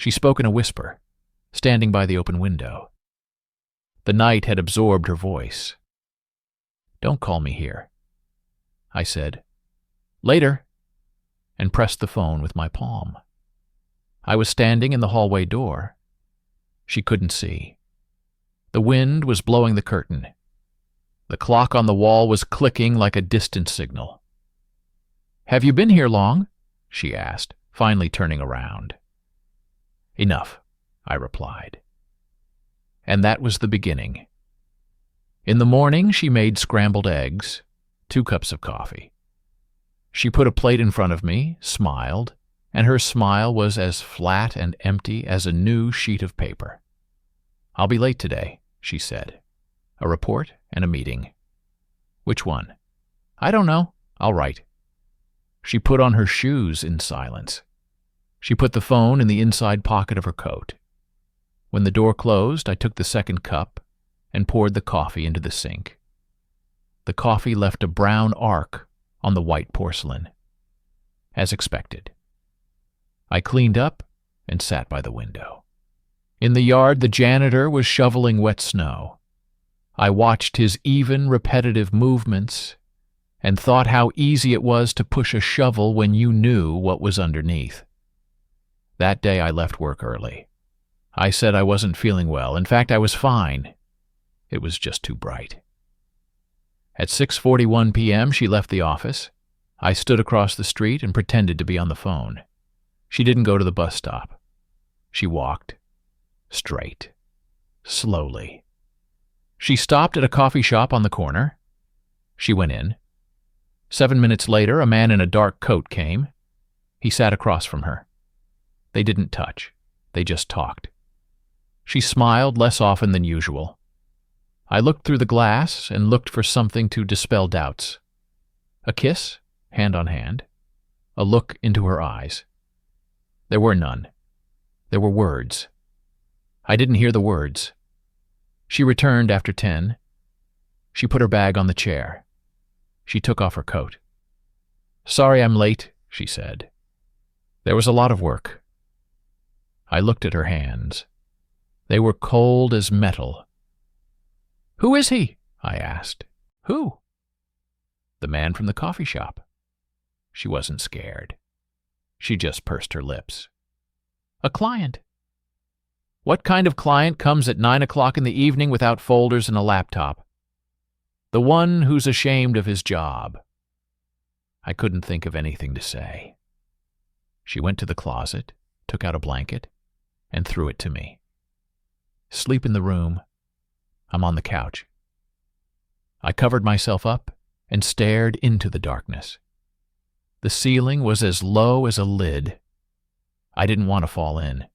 She spoke in a whisper, standing by the open window. The night had absorbed her voice. "Don't call me here," I said. "Later," and pressed the phone with my palm. I was standing in the hallway door. She couldn't see. The wind was blowing the curtain. The clock on the wall was clicking like a distant signal. "Have you been here long?" she asked, finally turning around. "Enough," I replied. And that was the beginning. In the morning, she made scrambled eggs, 2 cups of coffee. She put a plate in front of me, smiled, and her smile was as flat and empty as a new sheet of paper. "I'll be late today," she said. "A report and a meeting." "Which one?" "I don't know. I'll write." She put on her shoes in silence. She put the phone in the inside pocket of her coat. When the door closed, I took the second cup and poured the coffee into the sink. The coffee left a brown arc on the white porcelain, as expected. I cleaned up and sat by the window. In the yard, the janitor was shoveling wet snow. I watched his even, repetitive movements and thought how easy it was to push a shovel when you knew what was underneath. That day I left work early. I said I wasn't feeling well. In fact, I was fine. It was just too bright. At 6:41 p.m., she left the office. I stood across the street and pretended to be on the phone. She didn't go to the bus stop. She walked. Straight. Slowly. She stopped at a coffee shop on the corner. She went in. 7 minutes later, a man in a dark coat came. He sat across from her. They didn't touch. They just talked. She smiled less often than usual. I looked through the glass and looked for something to dispel doubts. A kiss, hand on hand. A look into her eyes. There were none. There were words. I didn't hear the words. She returned after 10. She put her bag on the chair. She took off her coat. "Sorry I'm late," she said. "There was a lot of work." I looked at her hands. They were cold as metal. "Who is he?" I asked. "Who?" "The man from the coffee shop." She wasn't scared. She just pursed her lips. "A client." "What kind of client comes at 9 o'clock in the evening without folders and a laptop?" "The one who's ashamed of his job." I couldn't think of anything to say. She went to the closet, took out a blanket, and threw it to me. "Sleep in the room. I'm on the couch." I covered myself up and stared into the darkness. The ceiling was as low as a lid. I didn't want to fall in.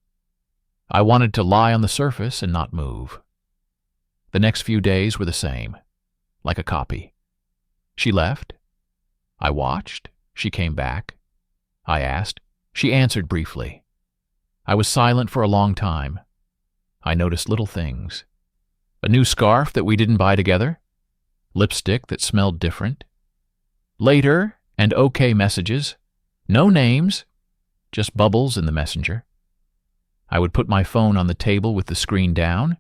I wanted to lie on the surface and not move. The next few days were the same, like a copy. She left. I watched. She came back. I asked. She answered briefly. I was silent for a long time. I noticed little things. A new scarf that we didn't buy together. Lipstick that smelled different. Later, and okay messages. No names, just bubbles in the messenger. I would put my phone on the table with the screen down.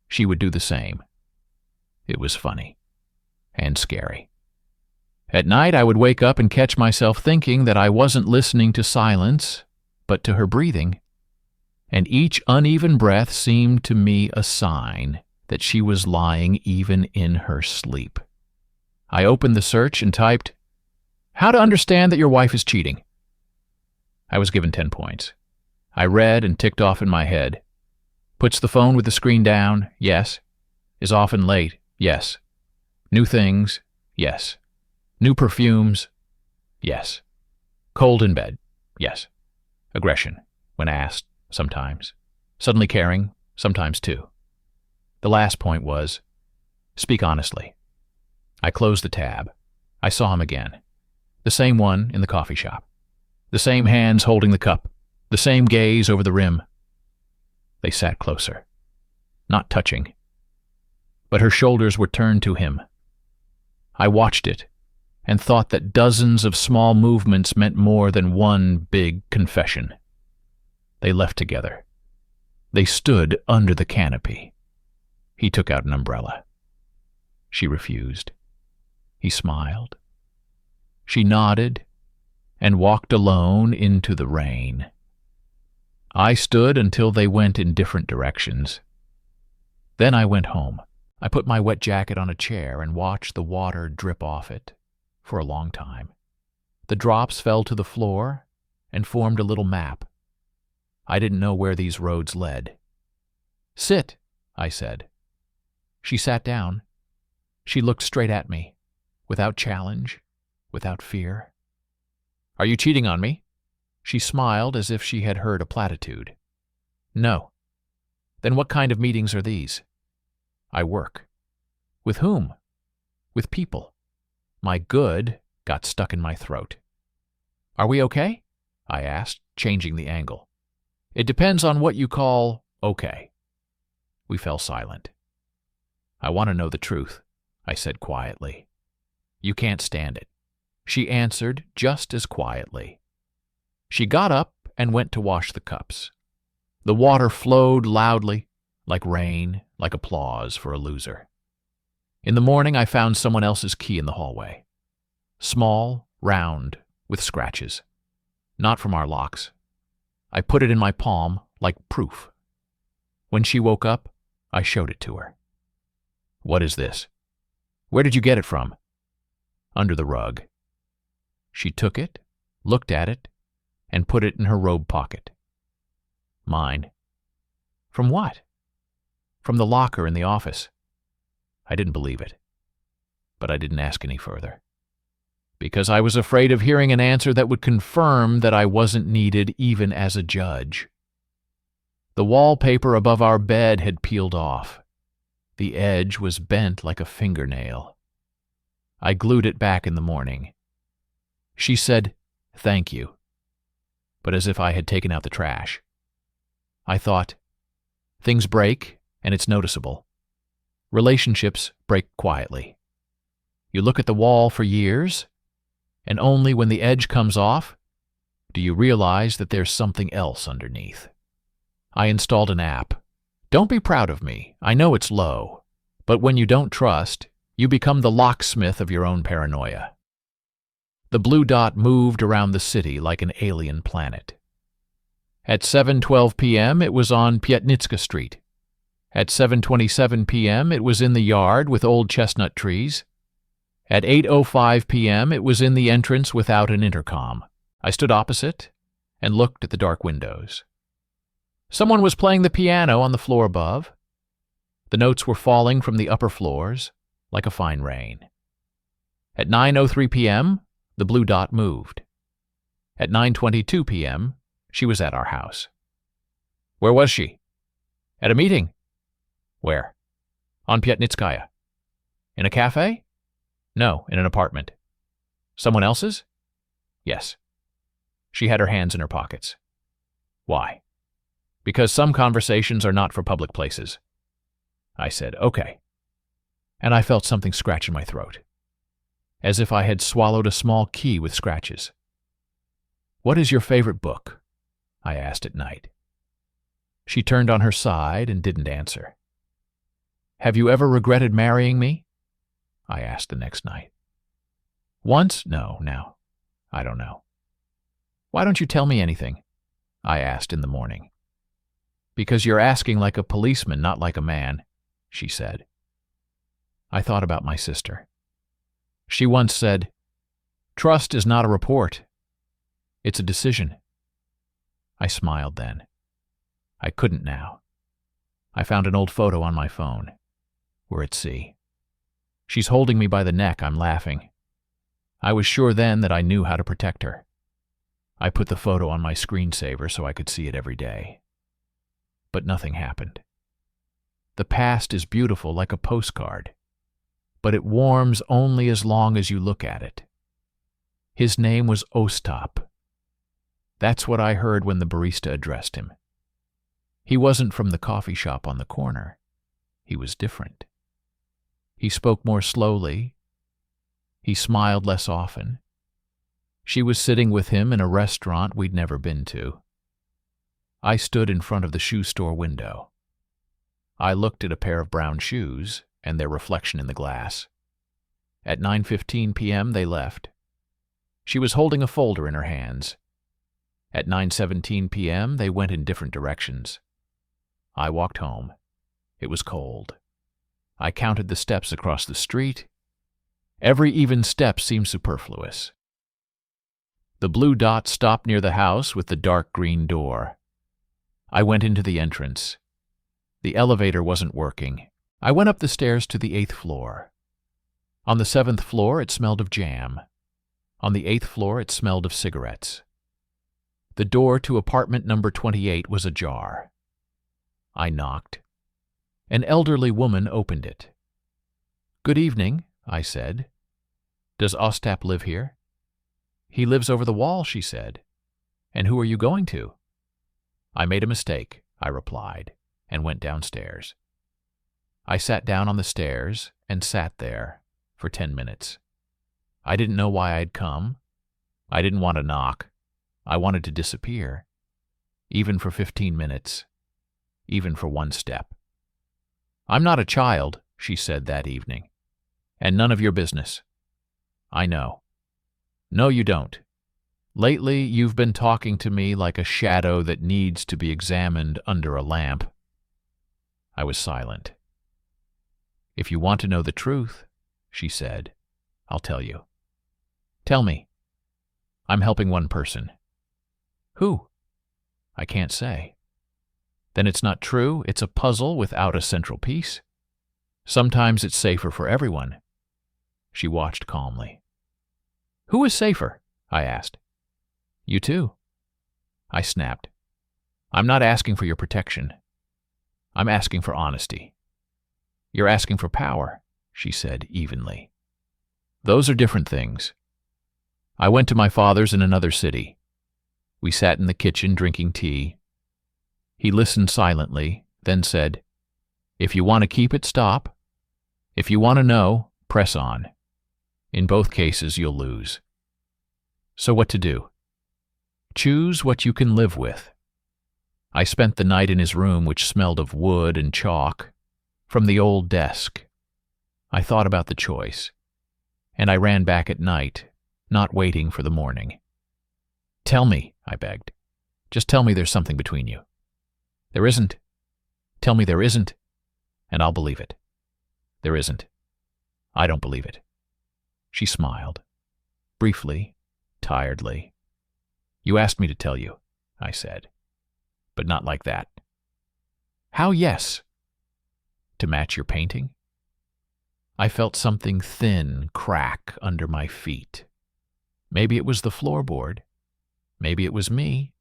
She would do the same. It was funny and scary. At night, I would wake up and catch myself thinking that I wasn't listening to silence, but to her breathing. And each uneven breath seemed to me a sign that she was lying even in her sleep. I opened the search and typed, "How to understand that your wife is cheating." I was given 10 points. I read and ticked off in my head. Puts the phone with the screen down, yes. Is often late, yes. New things, yes. New perfumes, yes. Cold in bed, yes. Aggression, when asked, sometimes. Suddenly caring, sometimes too. The last point was, speak honestly. I closed the tab. I saw him again. The same one in the coffee shop. The same hands holding the cup. The same gaze over the rim. They sat closer. Not touching. But her shoulders were turned to him. I watched it and thought that dozens of small movements meant more than one big confession. They left together. They stood under the canopy. He took out an umbrella. She refused. He smiled. She nodded and walked alone into the rain. I stood until they went in different directions. Then I went home. I put my wet jacket on a chair and watched the water drip off it for a long time. The drops fell to the floor and formed a little map. I didn't know where these roads led. "Sit," I said. She sat down. She looked straight at me, without challenge, without fear. "Are you cheating on me?" She smiled as if she had heard a platitude. "No." "Then what kind of meetings are these?" "I work." "With whom?" "With people." My "good" got stuck in my throat. "Are we okay?" I asked, changing the angle. "It depends on what you call okay." We fell silent. "I want to know the truth," I said quietly. "You can't stand it." She answered just as quietly. She got up and went to wash the cups. The water flowed loudly, like rain, like applause for a loser. In the morning, I found someone else's key in the hallway. Small, round, with scratches. Not from our locks. I put it in my palm, like proof. When she woke up, I showed it to her. "What is this?" "Where did you get it from?" "Under the rug." She took it, looked at it, and put it in her robe pocket. "Mine." "From what?" "From the locker in the office." I didn't believe it, but I didn't ask any further, because I was afraid of hearing an answer that would confirm that I wasn't needed even as a judge. The wallpaper above our bed had peeled off. The edge was bent like a fingernail. I glued it back in the morning. She said, "Thank you," but as if I had taken out the trash. I thought, things break, and it's noticeable. Relationships break quietly. You look at the wall for years, and only when the edge comes off do you realize that there's something else underneath. I installed an app. Don't be proud of me. I know it's low. But when you don't trust, you become the locksmith of your own paranoia. The blue dot moved around the city like an alien planet. At 7:12 p.m., it was on Piatnitska Street. At 7:27 p.m., it was in the yard with old chestnut trees. At 8:05 p.m., it was in the entrance without an intercom. I stood opposite and looked at the dark windows. Someone was playing the piano on the floor above. The notes were falling from the upper floors like a fine rain. At 9:03 p.m., the blue dot moved. At 9:22 p.m., she was at our house. Where was she? At a meeting. Where? On Piatnitskaya. In a cafe? No, in an apartment. Someone else's? Yes. She had her hands in her pockets. Why? Because some conversations are not for public places. I said, okay. And I felt something scratch in my throat, as if I had swallowed a small key with scratches. What is your favorite book? I asked at night. She turned on her side and didn't answer. Have you ever regretted marrying me? I asked the next night. Once? No, now. I don't know. Why don't you tell me anything? I asked in the morning. Because you're asking like a policeman, not like a man, she said. I thought about my sister. She once said, trust is not a report. It's a decision. I smiled then. I couldn't now. I found an old photo on my phone. We're at sea. She's holding me by the neck. I'm laughing. I was sure then that I knew how to protect her. I put the photo on my screensaver so I could see it every day. But nothing happened. The past is beautiful like a postcard, but it warms only as long as you look at it. His name was Ostap. That's what I heard when the barista addressed him. He wasn't from the coffee shop on the corner. He was different. He spoke more slowly. He smiled less often. She was sitting with him in a restaurant we'd never been to. I stood in front of the shoe store window. I looked at a pair of brown shoes and their reflection in the glass. At 9:15 p.m. they left. She was holding a folder in her hands. At 9:17 p.m. they went in different directions. I walked home. It was cold. I counted the steps across the street. Every even step seemed superfluous. The blue dot stopped near the house with the dark green door. I went into the entrance. The elevator wasn't working. I went up the stairs to the 8th floor. On the 7th floor, it smelled of jam. On the 8th floor, it smelled of cigarettes. The door to apartment number 28 was ajar. I knocked. An elderly woman opened it. "Good evening," I said. "Does Ostap live here?" "He lives over the wall," she said. "And who are you going to?" "I made a mistake," I replied, and went downstairs. I sat down on the stairs and sat there for 10 minutes. I didn't know why I had come. I didn't want to knock. I wanted to disappear, even for 15 minutes, even for one step. "I'm not a child," she said that evening, "and none of your business." "I know." "No, you don't. Lately, you've been talking to me like a shadow that needs to be examined under a lamp." I was silent. "If you want to know the truth," she said, "I'll tell you." "Tell me." "I'm helping one person." "Who?" "I can't say." "Then it's not true. It's a puzzle without a central piece. Sometimes it's safer for everyone." She watched calmly. "Who is safer?" I asked. "You too." I snapped. "I'm not asking for your protection. I'm asking for honesty." "You're asking for power," she said evenly. "Those are different things." I went to my father's in another city. We sat in the kitchen drinking tea. He listened silently, then said, "If you want to keep it, stop. If you want to know, press on. In both cases, you'll lose." So what to do? Choose what you can live with. I spent the night in his room, which smelled of wood and chalk, from the old desk. I thought about the choice, and I ran back at night, not waiting for the morning. "Tell me," I begged. "Just tell me there's something between you." "There isn't." "Tell me there isn't, and I'll believe it." "There isn't." "I don't believe it." She smiled, briefly, tiredly. "You asked me to tell you," I said, "but not like that." "How yes?" "To match your painting?" I felt something thin crack under my feet. Maybe it was the floorboard. Maybe it was me.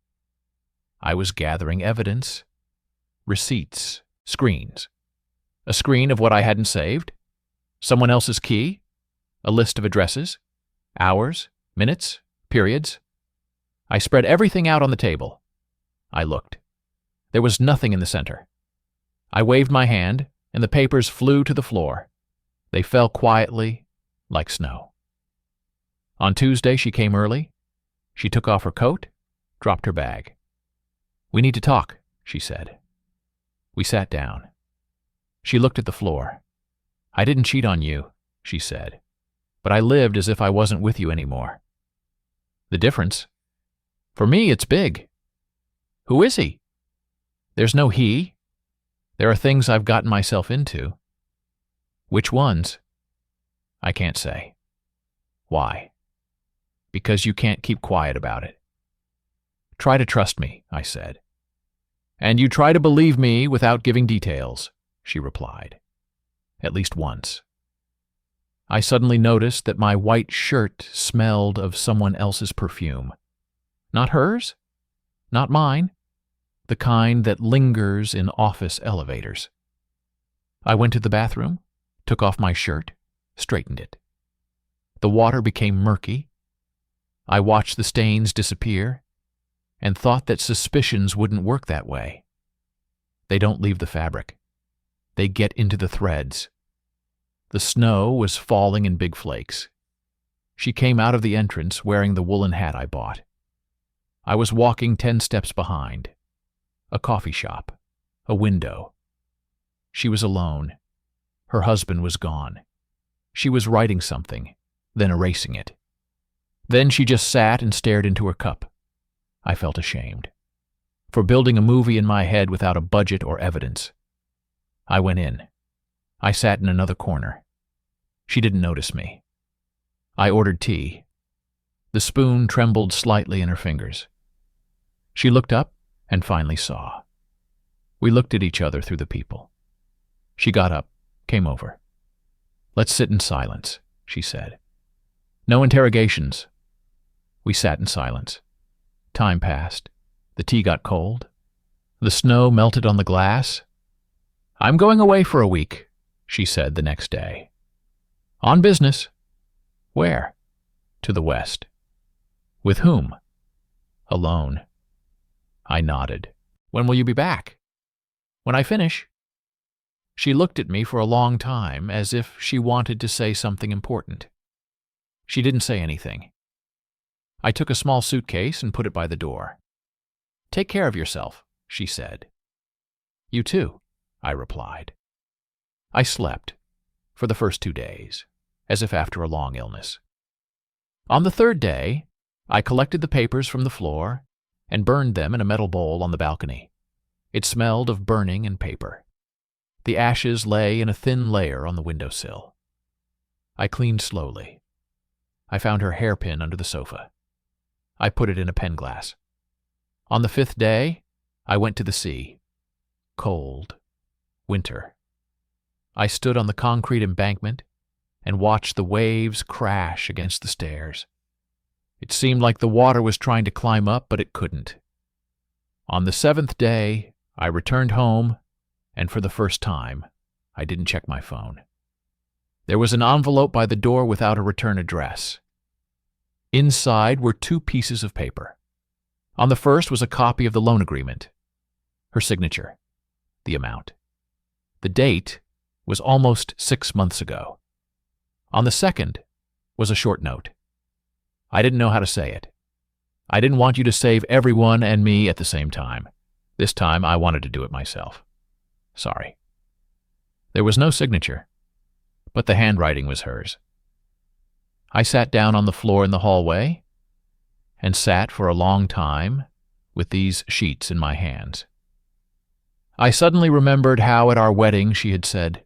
I was gathering evidence. Receipts, screens. A screen of what I hadn't saved. Someone else's key. A list of addresses. Hours, minutes, periods. I spread everything out on the table. I looked. There was nothing in the center. I waved my hand, and the papers flew to the floor. They fell quietly, like snow. On Tuesday, she came early. She took off her coat, dropped her bag. "We need to talk," she said. We sat down. She looked at the floor. "I didn't cheat on you," she said, "but I lived as if I wasn't with you anymore." "The difference? For me, it's big." "Who is he?" "There's no he. There are things I've gotten myself into." "Which ones?" "I can't say." "Why?" "Because you can't keep quiet about it." "Try to trust me," I said. "And you try to believe me without giving details," she replied. At least once. I suddenly noticed that my white shirt smelled of someone else's perfume. Not hers, not mine, the kind that lingers in office elevators. I went to the bathroom, took off my shirt, straightened it. The water became murky. I watched the stains disappear and thought that suspicions wouldn't work that way. They don't leave the fabric. They get into the threads. The snow was falling in big flakes. She came out of the entrance wearing the woolen hat I bought. I was walking 10 steps behind. a coffee shop, a window. She was alone. Her husband was gone. She was writing something, then erasing it. Then she just sat and stared into her cup. I felt ashamed for building a movie in my head without a budget or evidence. I went in. I sat in another corner. She didn't notice me. I ordered tea. The spoon trembled slightly in her fingers. She looked up and finally saw. We looked at each other through the people. She got up, came over. "Let's sit in silence," she said. "No interrogations." We sat in silence. Time passed. The tea got cold. The snow melted on the glass. "I'm going away for a week," she said the next day. "On business." "Where?" "To the west." "With whom?" "Alone." I nodded. "When will you be back?" "When I finish." She looked at me for a long time, as if she wanted to say something important. She didn't say anything. I took a small suitcase and put it by the door. "Take care of yourself," she said. "You too," I replied. I slept for the first 2 days, as if after a long illness. On the third day, I collected the papers from the floor and burned them in a metal bowl on the balcony. It smelled of burning and paper. The ashes lay in a thin layer on the windowsill. I cleaned slowly. I found her hairpin under the sofa. I put it in a pen glass. On the 5th day, I went to the sea. Cold. Winter. I stood on the concrete embankment and watched the waves crash against the stairs. It seemed like the water was trying to climb up, but it couldn't. On the 7th day, I returned home, and for the first time, I didn't check my phone. There was an envelope by the door without a return address. Inside were 2 pieces of paper. On the first was a copy of the loan agreement, her signature, the amount. The date was almost 6 months ago. On the second was a short note. I didn't know how to say it. I didn't want you to save everyone and me at the same time. This time I wanted to do it myself. Sorry. There was no signature, but the handwriting was hers. I sat down on the floor in the hallway and sat for a long time with these sheets in my hands. I suddenly remembered how at our wedding she had said,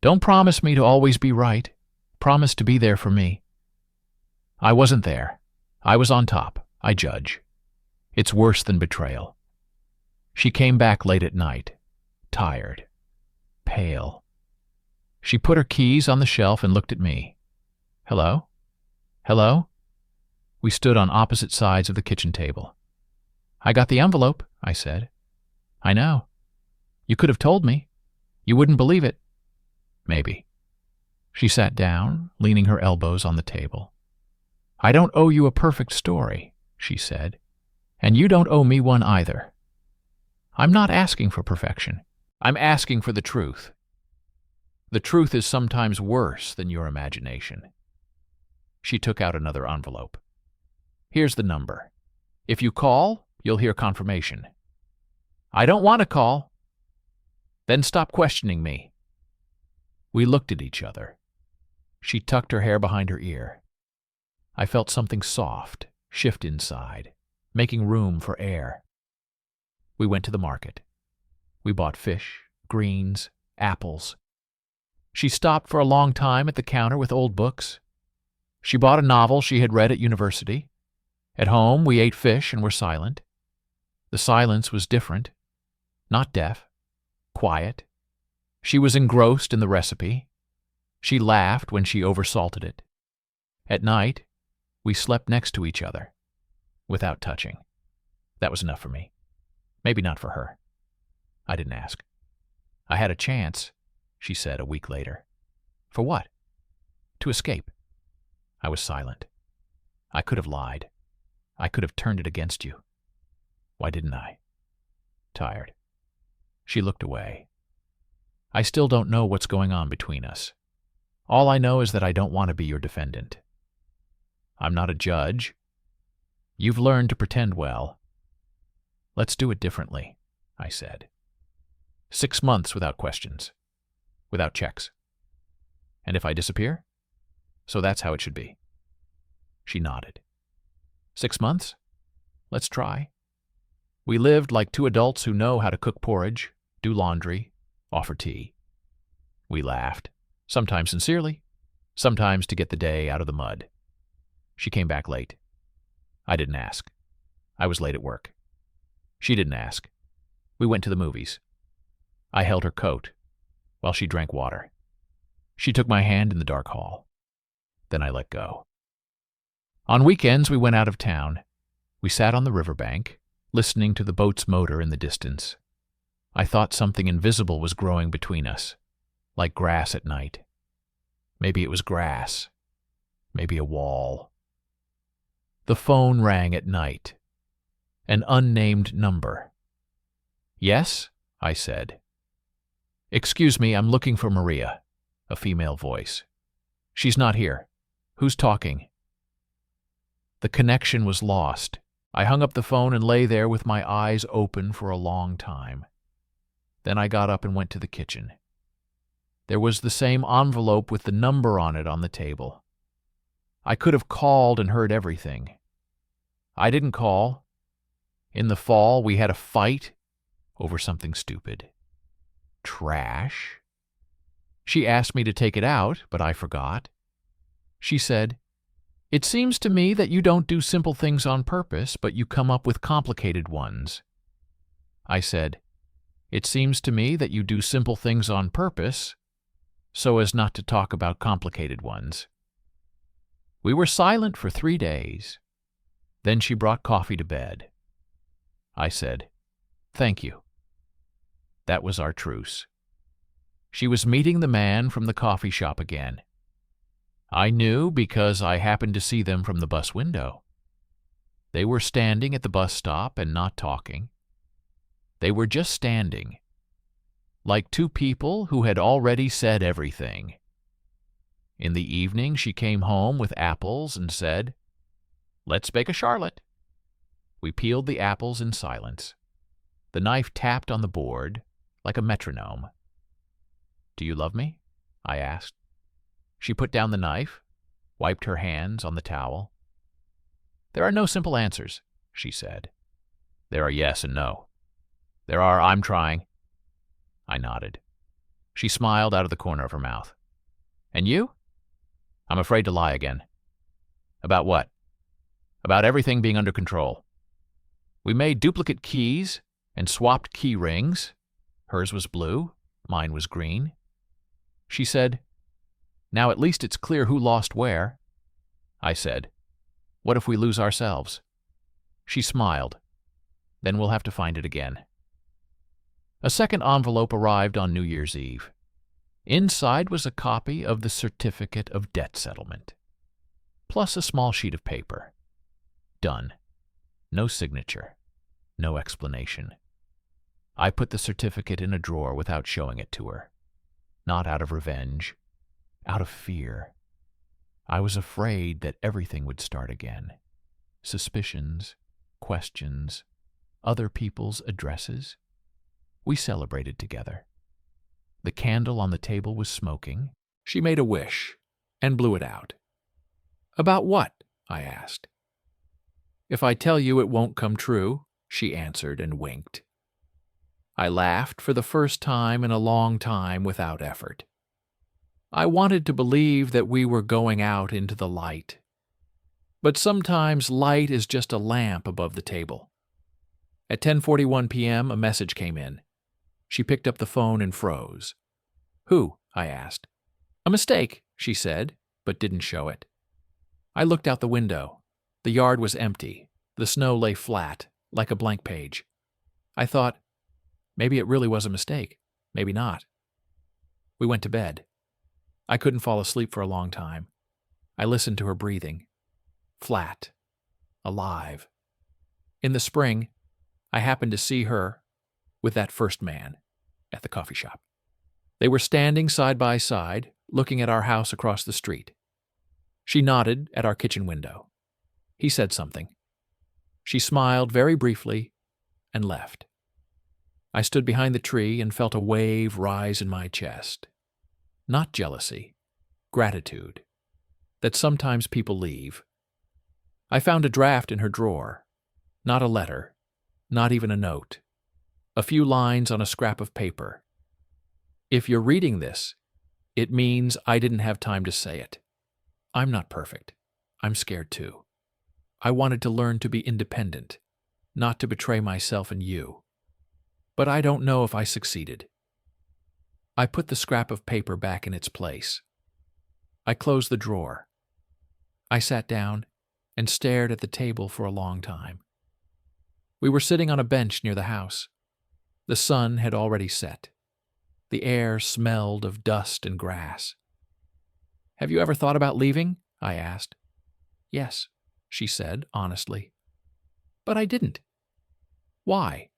"Don't promise me to always be right. Promise to be there for me." I wasn't there. I was on top, I judge. It's worse than betrayal. She came back late at night, tired, pale. She put her keys on the shelf and looked at me. "Hello? Hello?" We stood on opposite sides of the kitchen table. "I got the envelope," I said. "I know. You could have told me. You wouldn't believe it." "Maybe." She sat down, leaning her elbows on the table. "I don't owe you a perfect story," she said, "and you don't owe me one either. I'm not asking for perfection. I'm asking for the truth. The truth is sometimes worse than your imagination." She took out another envelope. "Here's the number. If you call, you'll hear confirmation." "I don't want to call." "Then stop questioning me." We looked at each other. She tucked her hair behind her ear. I felt something soft shift inside, making room for air. We went to the market. We bought fish, greens, apples. She stopped for a long time at the counter with old books. She bought a novel she had read at university. At home, we ate fish and were silent. The silence was different, not deaf, quiet. She was engrossed in the recipe. She laughed when she oversalted it. At night, we slept next to each other, without touching. That was enough for me. Maybe not for her. I didn't ask. "I had a chance," she said a week later. "For what?" "To escape." I was silent. I could have lied. I could have turned it against you. Why didn't I? Tired. She looked away. I still don't know what's going on between us. All I know is that I don't want to be your defendant. I'm not a judge. You've learned to pretend well. Let's do it differently. I said. 6 months without questions, without checks. And if I disappear? So that's how it should be. She nodded. 6 months? Let's try. We lived like two adults who know how to cook porridge, do laundry, offer tea. We laughed, sometimes sincerely, sometimes to get the day out of the mud. She came back late. I didn't ask. I was late at work. She didn't ask. We went to the movies. I held her coat while she drank water. She took my hand in the dark hall. Then I let go. On weekends, we went out of town. We sat on the riverbank, listening to the boat's motor in the distance. I thought something invisible was growing between us, like grass at night. Maybe it was grass. Maybe a wall. The phone rang at night. An unnamed number. Yes, I said. Excuse me, I'm looking for Maria, a female voice. She's not here. Who's talking? The connection was lost. I hung up the phone and lay there with my eyes open for a long time. Then I got up and went to the kitchen. There was the same envelope with the number on it on the table. I could have called and heard everything. I didn't call. In the fall, we had a fight over something stupid. Trash. She asked me to take it out, but I forgot. She said, "It seems to me that you don't do simple things on purpose, but you come up with complicated ones." I said, "It seems to me that you do simple things on purpose, so as not to talk about complicated ones." We were silent for 3 days. Then she brought coffee to bed. I said, "Thank you." That was our truce. She was meeting the man from the coffee shop again. I knew because I happened to see them from the bus window. They were standing at the bus stop and not talking. They were just standing, like two people who had already said everything. In the evening, she came home with apples and said, "Let's bake a charlotte." We peeled the apples in silence. The knife tapped on the board like a metronome. "Do you love me?" I asked. She put down the knife, wiped her hands on the towel. "There are no simple answers," she said. "There are yes and no. There are I'm trying." I nodded. She smiled out of the corner of her mouth. "And you?" "I'm afraid to lie again." "About what?" "About everything being under control. We made duplicate keys and swapped key rings. Hers was blue, mine was green." She said, "Now at least it's clear who lost where." I said, "What if we lose ourselves?" She smiled. "Then we'll have to find it again." A second envelope arrived on New Year's Eve. Inside was a copy of the certificate of debt settlement, plus a small sheet of paper. Done. No signature. No explanation. I put the certificate in a drawer without showing it to her. Not out of revenge. Out of fear. I was afraid that everything would start again. Suspicions, questions, other people's addresses. We celebrated together. The candle on the table was smoking. She made a wish and blew it out. "About what?" I asked. "If I tell you it won't come true," she answered and winked. I laughed for the first time in a long time without effort. I wanted to believe that we were going out into the light. But sometimes light is just a lamp above the table. At 10:41 p.m., a message came in. She picked up the phone and froze. "Who?" I asked. "A mistake," she said, but didn't show it. I looked out the window. The yard was empty. The snow lay flat, like a blank page. I thought, maybe it really was a mistake. Maybe not. We went to bed. I couldn't fall asleep for a long time. I listened to her breathing. Flat. Alive. In the spring, I happened to see her with that first man at the coffee shop. They were standing side by side, looking at our house across the street. She nodded at our kitchen window. He said something. She smiled very briefly and left. I stood behind the tree and felt a wave rise in my chest. Not jealousy, gratitude, that sometimes people leave. I found a draft in her drawer. Not a letter, not even a note. A few lines on a scrap of paper. If you're reading this, it means I didn't have time to say it. I'm not perfect. I'm scared too. I wanted to learn to be independent, not to betray myself and you. But I don't know if I succeeded. I put the scrap of paper back in its place. I closed the drawer. I sat down and stared at the table for a long time. We were sitting on a bench near the house. The sun had already set. The air smelled of dust and grass. "Have you ever thought about leaving?" I asked. "Yes," she said honestly. "But I didn't." "Why?"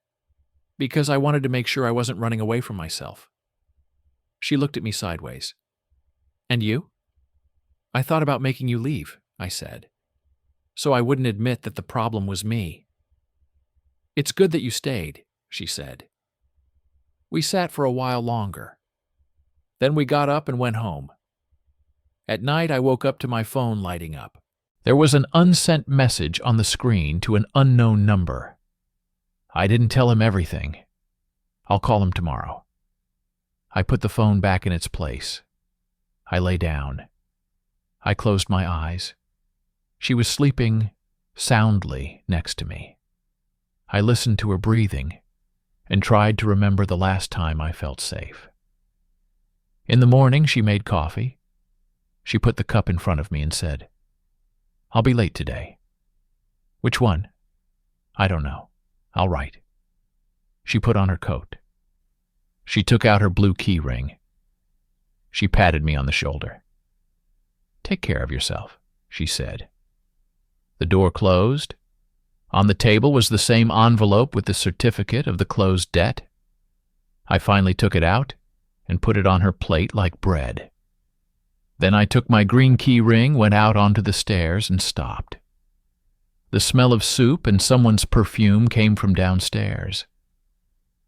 "Because I wanted to make sure I wasn't running away from myself." She looked at me sideways. "And you?" "I thought about making you leave," I said, "so I wouldn't admit that the problem was me." "It's good that you stayed," she said. We sat for a while longer. Then we got up and went home. At night, I woke up to my phone lighting up. There was an unsent message on the screen to an unknown number. I didn't tell him everything. I'll call him tomorrow. I put the phone back in its place. I lay down. I closed my eyes. She was sleeping soundly next to me. I listened to her breathing and tried to remember the last time I felt safe. In the morning, she made coffee. She put the cup in front of me and said, "I'll be late today." "Which one?" "I don't know. I'll write." She put on her coat. She took out her blue key ring. She patted me on the shoulder. "Take care of yourself," she said. The door closed. On the table was the same envelope with the certificate of the closed debt. I finally took it out and put it on her plate like bread. Then I took my green key ring, went out onto the stairs, and stopped. The smell of soup and someone's perfume came from downstairs.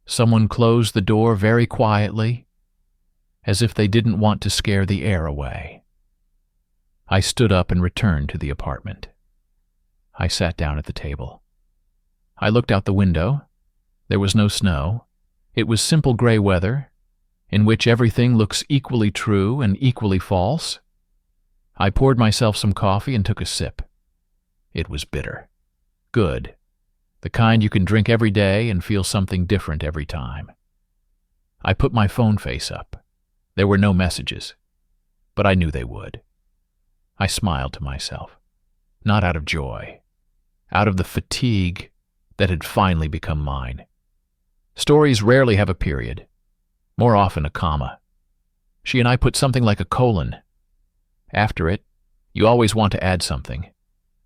Someone closed the door very quietly, as if they didn't want to scare the air away. I stood up and returned to the apartment. I sat down at the table. I looked out the window. There was no snow. It was simple gray weather, in which everything looks equally true and equally false. I poured myself some coffee and took a sip. It was bitter. Good. The kind you can drink every day and feel something different every time. I put my phone face up. There were no messages, but I knew they would. I smiled to myself, not out of joy, out of the fatigue that had finally become mine. Stories rarely have a period, more often a comma. She and I put something like a colon. After it, you always want to add something,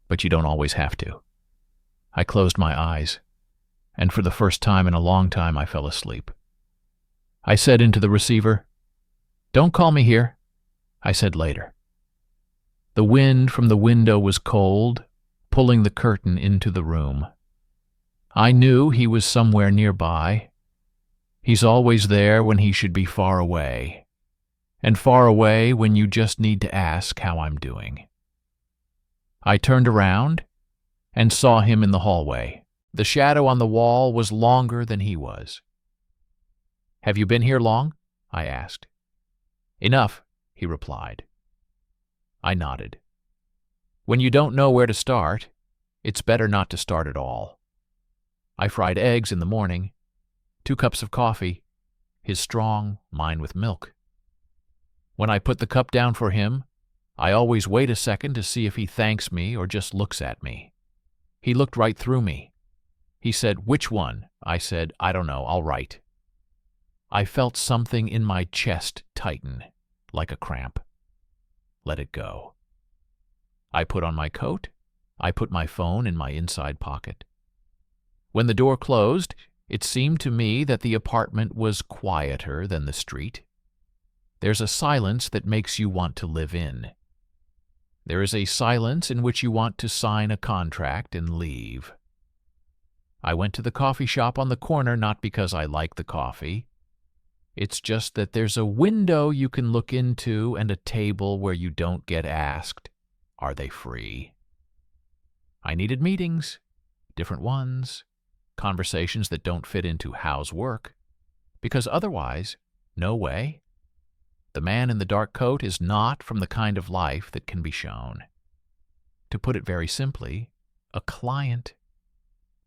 but you don't always have to. I closed my eyes, and for the first time in a long time I fell asleep. I said into the receiver, "Don't call me here." I said later. The wind from the window was cold, pulling the curtain into the room. I knew he was somewhere nearby. He's always there when he should be far away, and far away when you just need to ask how I'm doing. I turned around and saw him in the hallway. The shadow on the wall was longer than he was. "Have you been here long?" I asked. "Enough," he replied. I nodded. When you don't know where to start, it's better not to start at all. I fried eggs in the morning, 2 cups of coffee, his strong, mine with milk. When I put the cup down for him, I always wait a second to see if he thanks me or just looks at me. He looked right through me. He said, "Which one?" I said, "I don't know, I'll write." I felt something in my chest tighten, like a cramp. Let it go. I put on my coat. I put my phone in my inside pocket. When the door closed, it seemed to me that the apartment was quieter than the street. There's a silence that makes you want to live in. There is a silence in which you want to sign a contract and leave. I went to the coffee shop on the corner not because I like the coffee. It's just that there's a window you can look into and a table where you don't get asked, are they free? I needed meetings, different ones, conversations that don't fit into how's work, because otherwise, no way. The man in the dark coat is not from the kind of life that can be shown. To put it very simply, a client.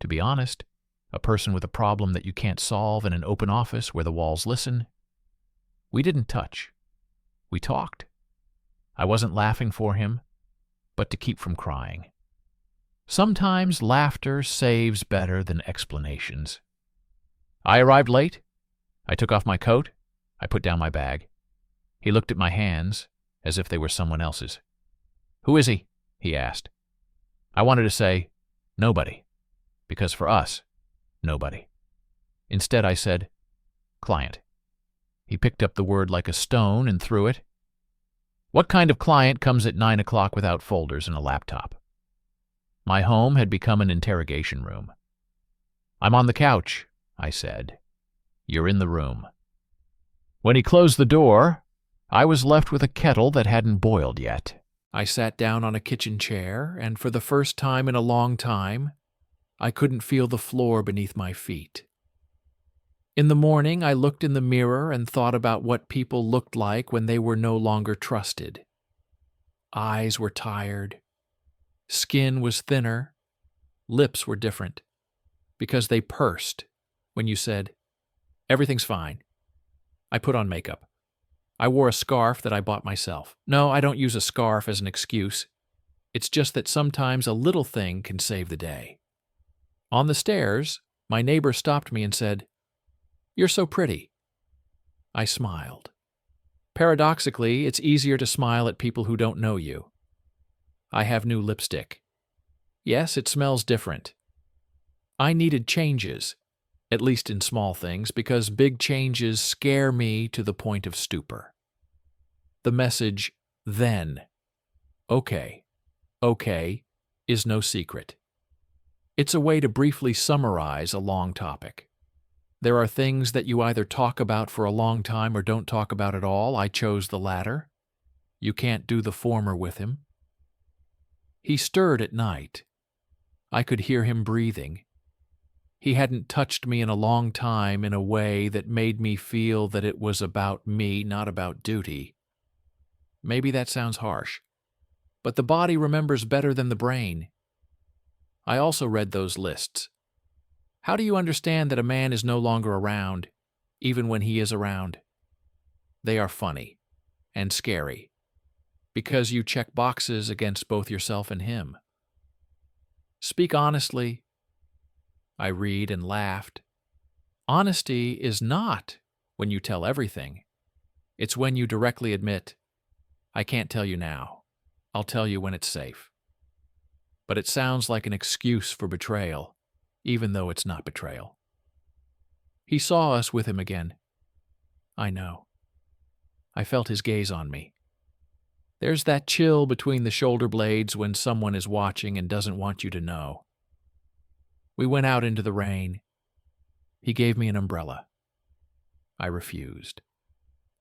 To be honest, a person with a problem that you can't solve in an open office where the walls listen. We didn't touch. We talked. I wasn't laughing for him, but to keep from crying. Sometimes laughter saves better than explanations. I arrived late. I took off my coat. I put down my bag. He looked at my hands as if they were someone else's. "Who is he?" he asked. I wanted to say, "Nobody," because for us, nobody. Instead, I said, "Client." He picked up the word like a stone and threw it. What kind of client comes at 9 o'clock without folders and a laptop? My home had become an interrogation room. "I'm on the couch," I said. "You're in the room." When he closed the door, I was left with a kettle that hadn't boiled yet. I sat down on a kitchen chair, and for the first time in a long time, I couldn't feel the floor beneath my feet. In the morning, I looked in the mirror and thought about what people looked like when they were no longer trusted. Eyes were tired. Skin was thinner. Lips were different, because they pursed when you said, "Everything's fine." I put on makeup. I wore a scarf that I bought myself. No, I don't use a scarf as an excuse. It's just that sometimes a little thing can save the day. On the stairs, my neighbor stopped me and said, "You're so pretty." I smiled. Paradoxically, it's easier to smile at people who don't know you. I have new lipstick. Yes, it smells different. I needed changes, at least in small things, because big changes scare me to the point of stupor. The message, then, okay, is no secret. It's a way to briefly summarize a long topic. There are things that you either talk about for a long time or don't talk about at all. I chose the latter. You can't do the former with him. He stirred at night. I could hear him breathing. He hadn't touched me in a long time in a way that made me feel that it was about me, not about duty. Maybe that sounds harsh, but the body remembers better than the brain. I also read those lists. How do you understand that a man is no longer around, even when he is around? They are funny and scary, because you check boxes against both yourself and him. Speak honestly. I read and laughed. Honesty is not when you tell everything. It's when you directly admit, "I can't tell you now. I'll tell you when it's safe." But it sounds like an excuse for betrayal, even though it's not betrayal. He saw us with him again. I know. I felt his gaze on me. There's that chill between the shoulder blades when someone is watching and doesn't want you to know. We went out into the rain. He gave me an umbrella. I refused.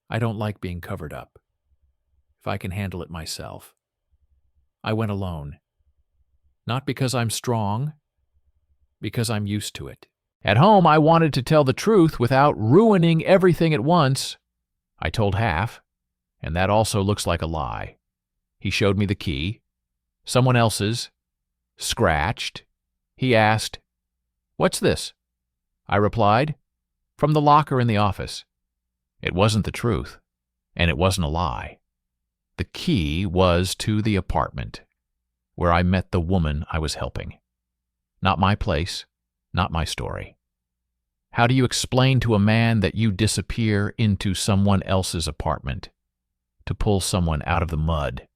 I don't like being covered up. If I can handle it myself. I went alone. Not because I'm strong, because I'm used to it. At home, I wanted to tell the truth without ruining everything at once. I told half, and that also looks like a lie. He showed me the key. Someone else's. Scratched. He asked, "What's this?" I replied, "From the locker in the office." It wasn't the truth, and it wasn't a lie. The key was to the apartment, where I met the woman I was helping. Not my place, not my story. How do you explain to a man that you disappear into someone else's apartment to pull someone out of the mud,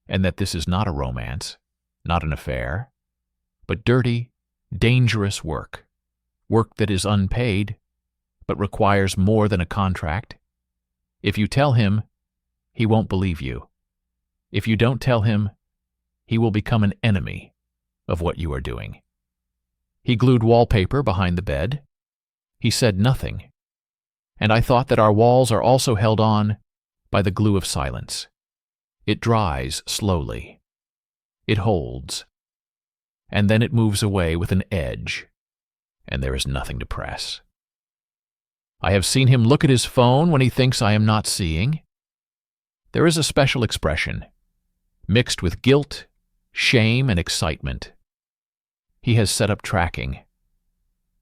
and that this is not a romance, not an affair, but dirty, dangerous work, work that is unpaid, but requires more than a contract? If you tell him, he won't believe you. If you don't tell him, he will become an enemy of what you are doing. He glued wallpaper behind the bed. He said nothing. And I thought that our walls are also held on by the glue of silence. It dries slowly. It holds. And then it moves away with an edge, and there is nothing to press. I have seen him look at his phone when he thinks I am not seeing. There is a special expression, mixed with guilt, shame, and excitement. He has set up tracking.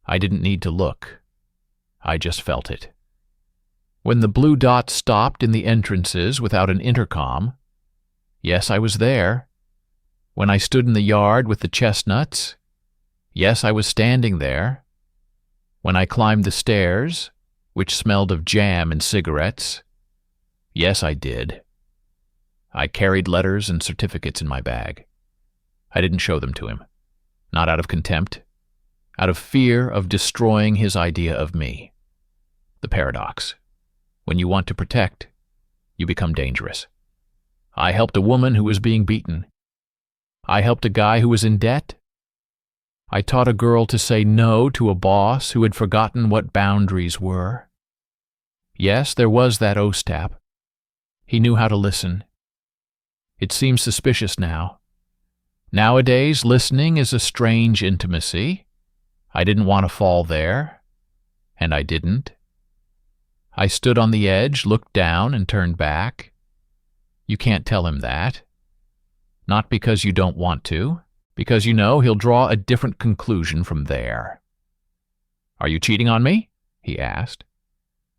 I didn't need to look. I just felt it. When the blue dot stopped in the entrances without an intercom, yes, I was there. When I stood in the yard with the chestnuts, yes, I was standing there. When I climbed the stairs, which smelled of jam and cigarettes, yes, I did. I carried letters and certificates in my bag. I didn't show them to him, not out of contempt, out of fear of destroying his idea of me. The paradox. When you want to protect, you become dangerous. I helped a woman who was being beaten. I helped a guy who was in debt. I taught a girl to say no to a boss who had forgotten what boundaries were. Yes, there was that Ostap. He knew how to listen. It seems suspicious now. Nowadays, listening is a strange intimacy. I didn't want to fall there, and I didn't. I stood on the edge, looked down, and turned back. You can't tell him that. Not because you don't want to, because you know he'll draw a different conclusion from there. "Are you cheating on me?" he asked.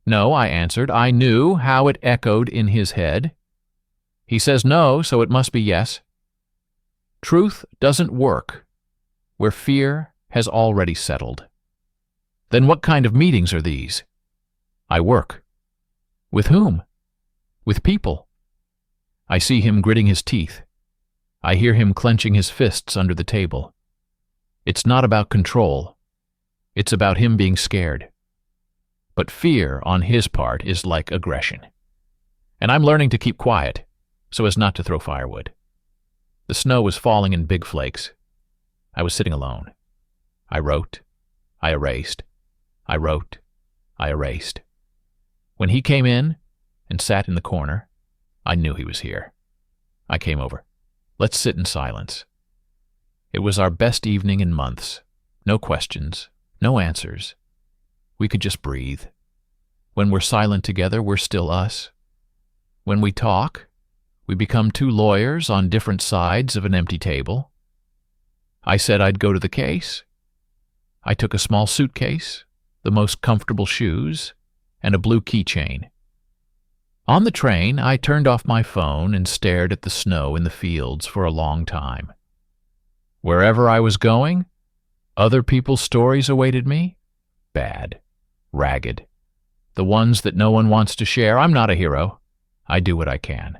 "No," I answered. I knew how it echoed in his head. He says no, so it must be yes. Truth doesn't work where fear has already settled. Then what kind of meetings are these? I work. With whom? With people. I see him gritting his teeth. I hear him clenching his fists under the table. It's not about control. It's about him being scared. But fear on his part is like aggression. And I'm learning to keep quiet, so as not to throw firewood. The snow was falling in big flakes. I was sitting alone. I wrote. I erased. I wrote. I erased. When he came in and sat in the corner, I knew he was here. I came over. Let's sit in silence. It was our best evening in months. No questions, no answers. We could just breathe. When we're silent together, we're still us. When we talk, we become two lawyers on different sides of an empty table. I said I'd go to the case. I took a small suitcase, the most comfortable shoes, and a blue keychain. On the train, I turned off my phone and stared at the snow in the fields for a long time. Wherever I was going, other people's stories awaited me. Bad, ragged, the ones that no one wants to share. I'm not a hero. I do what I can,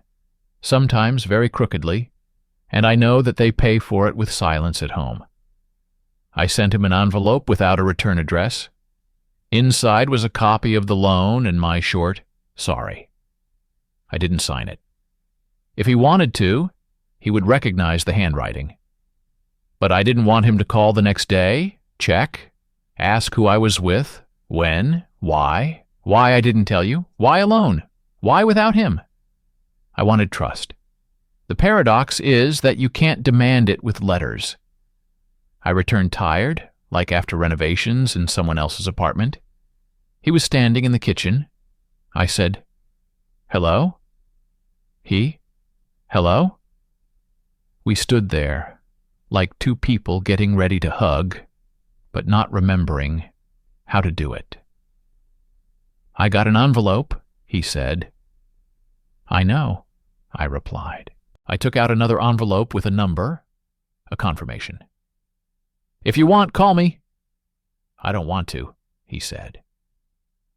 sometimes very crookedly, and I know that they pay for it with silence at home. I sent him an envelope without a return address. Inside was a copy of the loan and my short, "Sorry." I didn't sign it. If he wanted to, he would recognize the handwriting. But I didn't want him to call the next day, check, ask who I was with, when, why I didn't tell you, why alone, why without him. I wanted trust. The paradox is that you can't demand it with letters. I returned tired, like after renovations in someone else's apartment. He was standing in the kitchen. I said, "Hello?" He, "Hello?" We stood there, like two people getting ready to hug, but not remembering how to do it. "I got an envelope," he said. "I know," I replied. I took out another envelope with a number, a confirmation. "If you want, call me." "I don't want to," he said.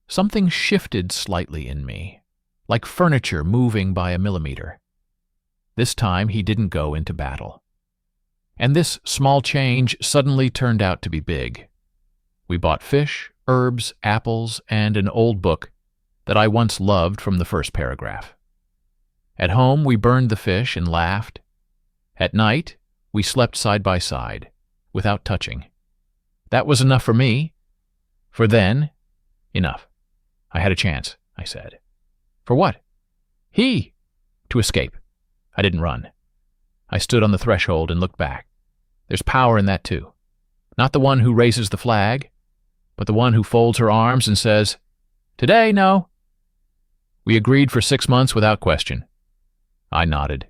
Something shifted slightly in me, like furniture moving by a millimeter. This time he didn't go into battle. And this small change suddenly turned out to be big. We bought fish, herbs, apples, and an old book that I once loved from the first paragraph. At home, we burned the fish and laughed. At night, we slept side by side, without touching. That was enough for me. For then, enough. I had a chance, I said. For what? To escape. I didn't run. I stood on the threshold and looked back. There's power in that too. Not the one who raises the flag, but the one who folds her arms and says, "Today, no." We agreed for 6 months without question. I nodded.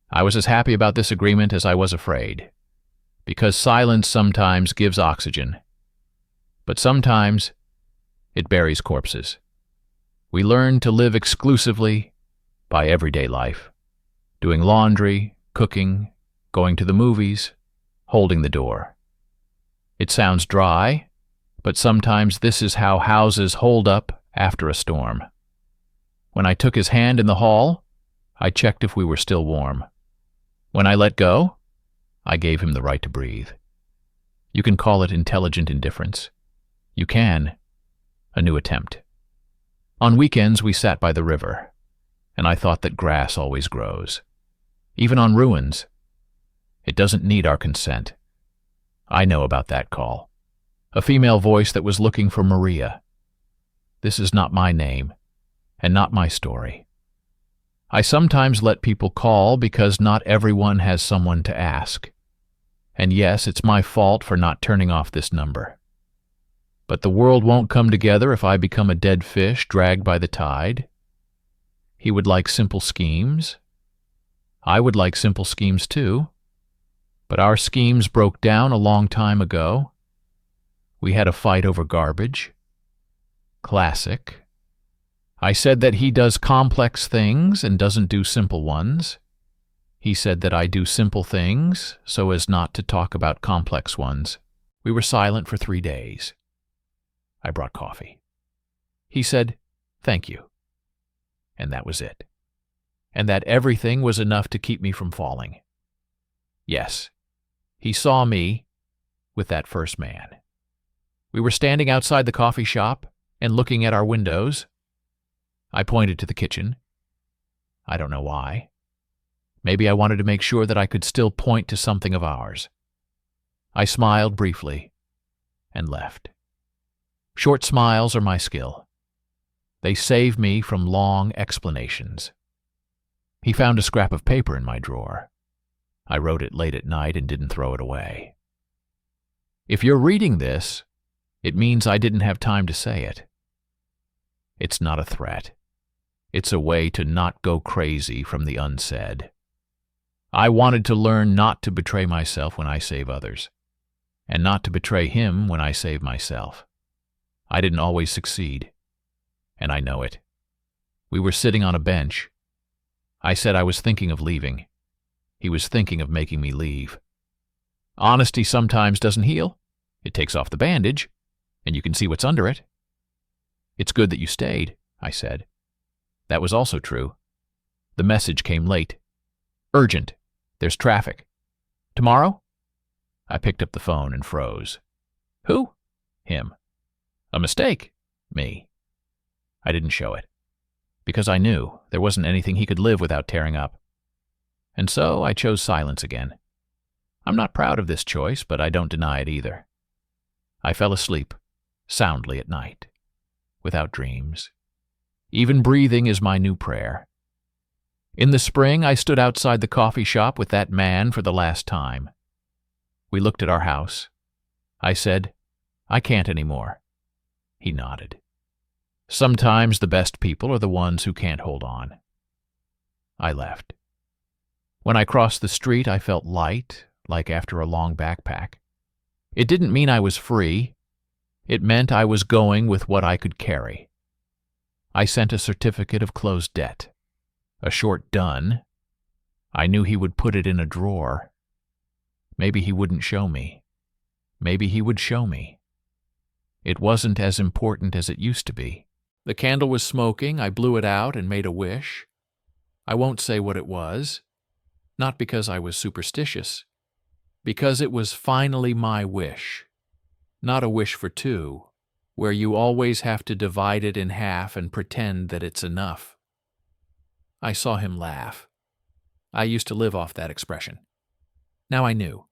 I was as happy about this agreement as I was afraid, because silence sometimes gives oxygen, but sometimes it buries corpses. We learned to live exclusively by everyday life, doing laundry, cooking, going to the movies, holding the door. It sounds dry, but sometimes this is how houses hold up after a storm. When I took his hand in the hall, I checked if we were still warm. When I let go, I gave him the right to breathe. You can call it intelligent indifference. You can. A new attempt. On weekends, we sat by the river, and I thought that grass always grows. Even on ruins. It doesn't need our consent. I know about that call. A female voice that was looking for Maria. This is not my name, and not my story. I sometimes let people call because not everyone has someone to ask. And yes, it's my fault for not turning off this number. But the world won't come together if I become a dead fish dragged by the tide. He would like simple schemes. I would like simple schemes too. But our schemes broke down a long time ago. We had a fight over garbage. Classic. I said that he does complex things and doesn't do simple ones. He said that I do simple things so as not to talk about complex ones. We were silent for 3 days. I brought coffee. He said, "Thank you." And that was it. And that everything was enough to keep me from falling. Yes, he saw me with that first man. We were standing outside the coffee shop and looking at our windows. I pointed to the kitchen. I don't know why. Maybe I wanted to make sure that I could still point to something of ours. I smiled briefly and left. Short smiles are my skill. They save me from long explanations. He found a scrap of paper in my drawer. I wrote it late at night and didn't throw it away. If you're reading this, it means I didn't have time to say it. It's not a threat. It's a way to not go crazy from the unsaid. I wanted to learn not to betray myself when I save others, and not to betray him when I save myself. I didn't always succeed, and I know it. We were sitting on a bench. I said I was thinking of leaving. He was thinking of making me leave. Honesty sometimes doesn't heal. It takes off the bandage, and you can see what's under it. "It's good that you stayed," I said. That was also true. The message came late. "Urgent. There's traffic. Tomorrow?" I picked up the phone and froze. "Who?" "Him." "A mistake." "Me." I didn't show it, because I knew there wasn't anything he could live without tearing up. And so I chose silence again. I'm not proud of this choice, but I don't deny it either. I fell asleep, soundly at night, without dreams. Even breathing is my new prayer. In the spring, I stood outside the coffee shop with that man for the last time. We looked at our house. I said, "I can't anymore." He nodded. Sometimes the best people are the ones who can't hold on. I left. When I crossed the street, I felt light, like after a long backpack. It didn't mean I was free. It meant I was going with what I could carry. I sent a certificate of closed debt. A short done. I knew he would put it in a drawer. Maybe he wouldn't show me. Maybe he would show me. It wasn't as important as it used to be. The candle was smoking. I blew it out and made a wish. I won't say what it was. Not because I was superstitious. Because it was finally my wish. Not a wish for two, where you always have to divide it in half and pretend that it's enough. I saw him laugh. I used to live off that expression. Now I knew.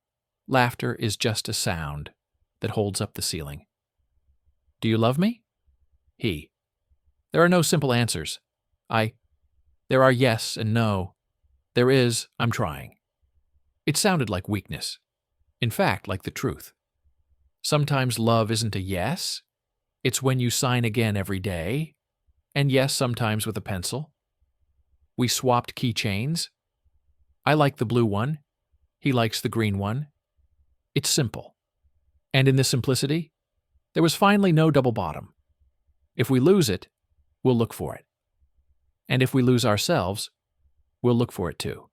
Laughter is just a sound. that holds up the ceiling. Do you love me? He. There are no simple answers. There are yes and no. There is, I'm trying. It sounded like weakness. In fact, like the truth. Sometimes love isn't a yes. It's when you sign again every day. And yes, sometimes with a pencil. We swapped keychains. I like the blue one. He likes the green one. It's simple. And in this simplicity, there was finally no double bottom. If we lose it, we'll look for it. And if we lose ourselves, we'll look for it too.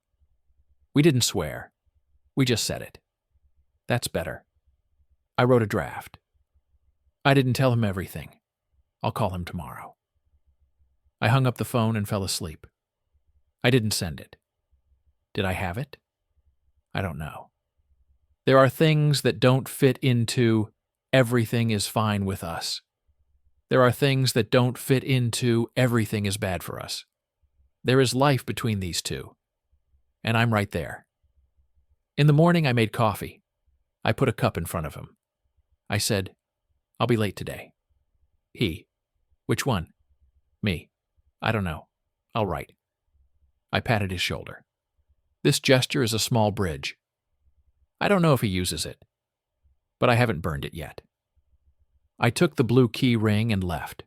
We didn't swear. We just said it. That's better. I wrote a draft. I didn't tell him everything. I'll call him tomorrow. I hung up the phone and fell asleep. I didn't send it. Did I have it? I don't know. There are things that don't fit into everything is fine with us. There are things that don't fit into everything is bad for us. There is life between these two. And I'm right there. In the morning, I made coffee. I put a cup in front of him. I said, I'll be late today. He, which one? Me. I don't know. I'll write. I patted his shoulder. This gesture is a small bridge. I don't know if he uses it, but I haven't burned it yet. I took the blue key ring and left.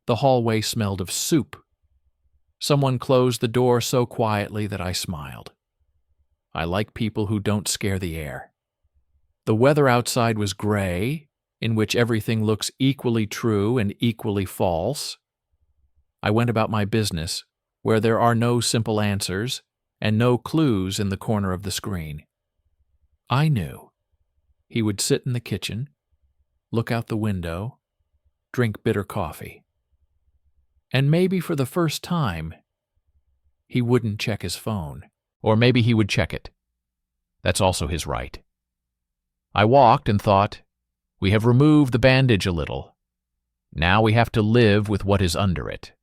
The hallway smelled of soup. Someone closed the door so quietly that I smiled. I like people who don't scare the air. The weather outside was gray, in which everything looks equally true and equally false. I went about my business, where there are no simple answers and no clues in the corner of the screen. I knew. He would sit in the kitchen, look out the window, drink bitter coffee. And maybe for the first time, he wouldn't check his phone. Or maybe he would check it. That's also his right. I walked and thought, we have removed the bandage a little. Now we have to live with what is under it.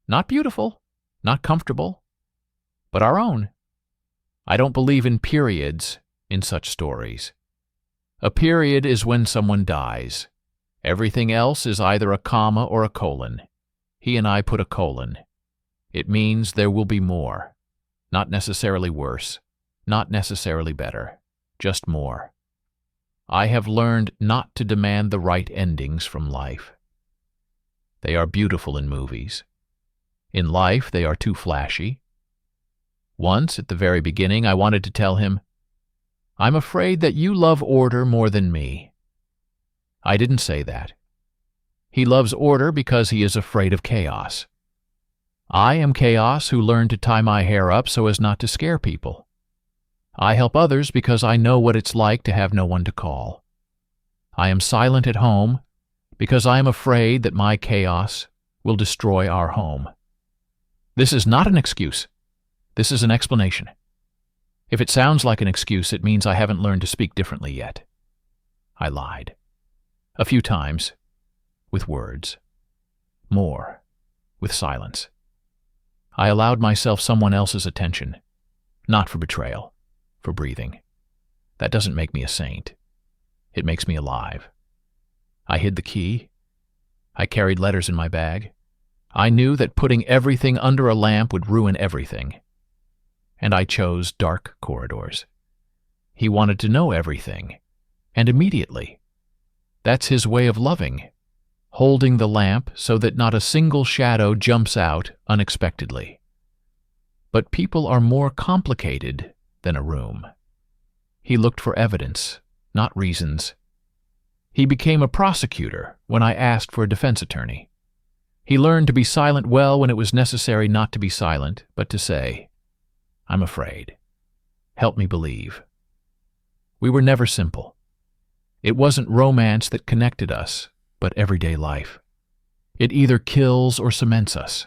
Not beautiful, not comfortable, but our own. I don't believe in periods in such stories. A period is when someone dies. Everything else is either a comma or a colon. He and I put a colon. It means there will be more. Not necessarily worse, not necessarily better, just more. I have learned not to demand the right endings from life. They are beautiful in movies. In life, they are too flashy. Once, at the very beginning, I wanted to tell him, I'm afraid that you love order more than me. I didn't say that. He loves order because he is afraid of chaos. I am chaos who learned to tie my hair up so as not to scare people. I help others because I know what it's like to have no one to call. I am silent at home because I am afraid that my chaos will destroy our home. This is not an excuse. This is an explanation. If it sounds like an excuse, it means I haven't learned to speak differently yet. I lied. A few times, with words. More, with silence. I allowed myself someone else's attention, not for betrayal, for breathing. That doesn't make me a saint. It makes me alive. I hid the key. I carried letters in my bag. I knew that putting everything under a lamp would ruin everything. And I chose dark corridors. He wanted to know everything, and immediately. That's his way of loving, holding the lamp so that not a single shadow jumps out unexpectedly. But people are more complicated than a room. He looked for evidence, not reasons. He became a prosecutor when I asked for a defense attorney. He learned to be silent well when it was necessary not to be silent, but to say, I'm afraid. Help me believe. We were never simple. It wasn't romance that connected us, but everyday life. It either kills or cements us.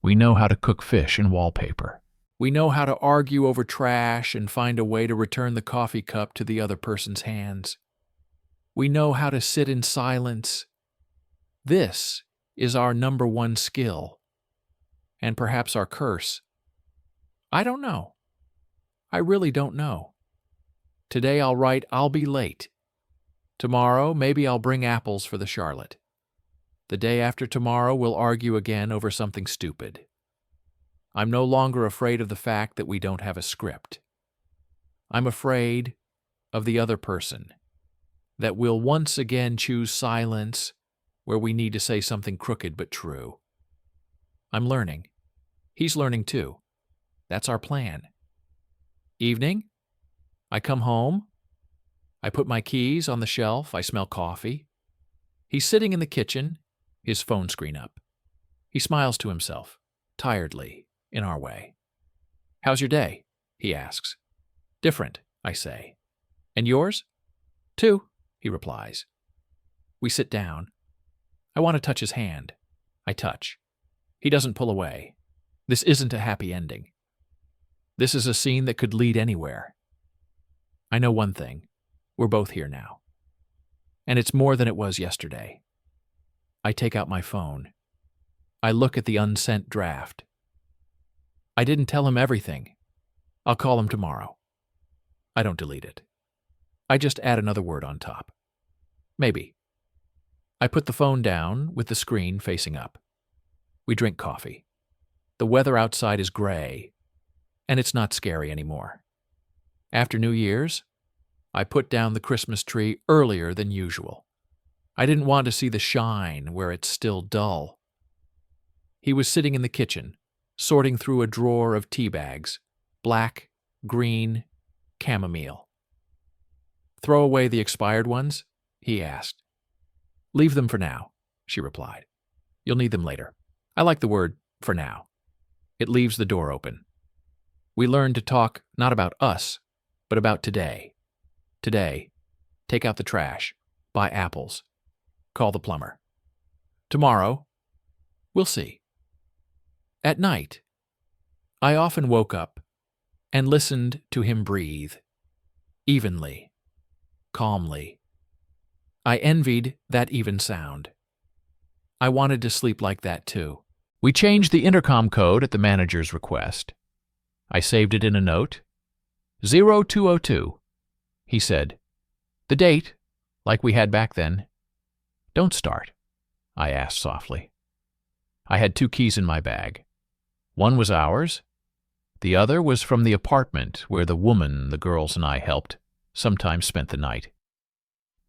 We know how to cook fish in wallpaper. We know how to argue over trash and find a way to return the coffee cup to the other person's hands. We know how to sit in silence. This is our number one skill, and perhaps our curse. I don't know. I really don't know. Today I'll write, I'll be late. Tomorrow, maybe I'll bring apples for the Charlotte. The day after tomorrow, we'll argue again over something stupid. I'm no longer afraid of the fact that we don't have a script. I'm afraid of the other person, that we'll once again choose silence where we need to say something crooked but true. I'm learning. He's learning too. That's our plan. Evening, I come home. I put my keys on the shelf. I smell coffee. He's sitting in the kitchen, his phone screen up. He smiles to himself, tiredly, in our way. How's your day? He asks. Different, I say. And yours? Too, he replies. We sit down. I want to touch his hand. I touch. He doesn't pull away. This isn't a happy ending. This is a scene that could lead anywhere. I know one thing. We're both here now. And it's more than it was yesterday. I take out my phone. I look at the unsent draft. I didn't tell him everything. I'll call him tomorrow. I don't delete it. I just add another word on top. Maybe. I put the phone down with the screen facing up. We drink coffee. The weather outside is gray, and it's not scary anymore. After New Year's, I put down the Christmas tree earlier than usual. I didn't want to see the shine where it's still dull. He was sitting in the kitchen, sorting through a drawer of tea bags, black, green, chamomile. Throw away the expired ones? He asked. Leave them for now, she replied. You'll need them later. I like the word for now. It leaves the door open. We learned to talk not about us, but about today. Today, take out the trash, buy apples, call the plumber. Tomorrow, we'll see. At night, I often woke up and listened to him breathe, evenly, calmly. I envied that even sound. I wanted to sleep like that too. We changed the intercom code at the manager's request. I saved it in a note. 0202. He said, the date, like we had back then. Don't start, I asked softly. I had 2 keys in my bag. One was ours. The other was from the apartment where the woman the girls and I helped sometimes spent the night.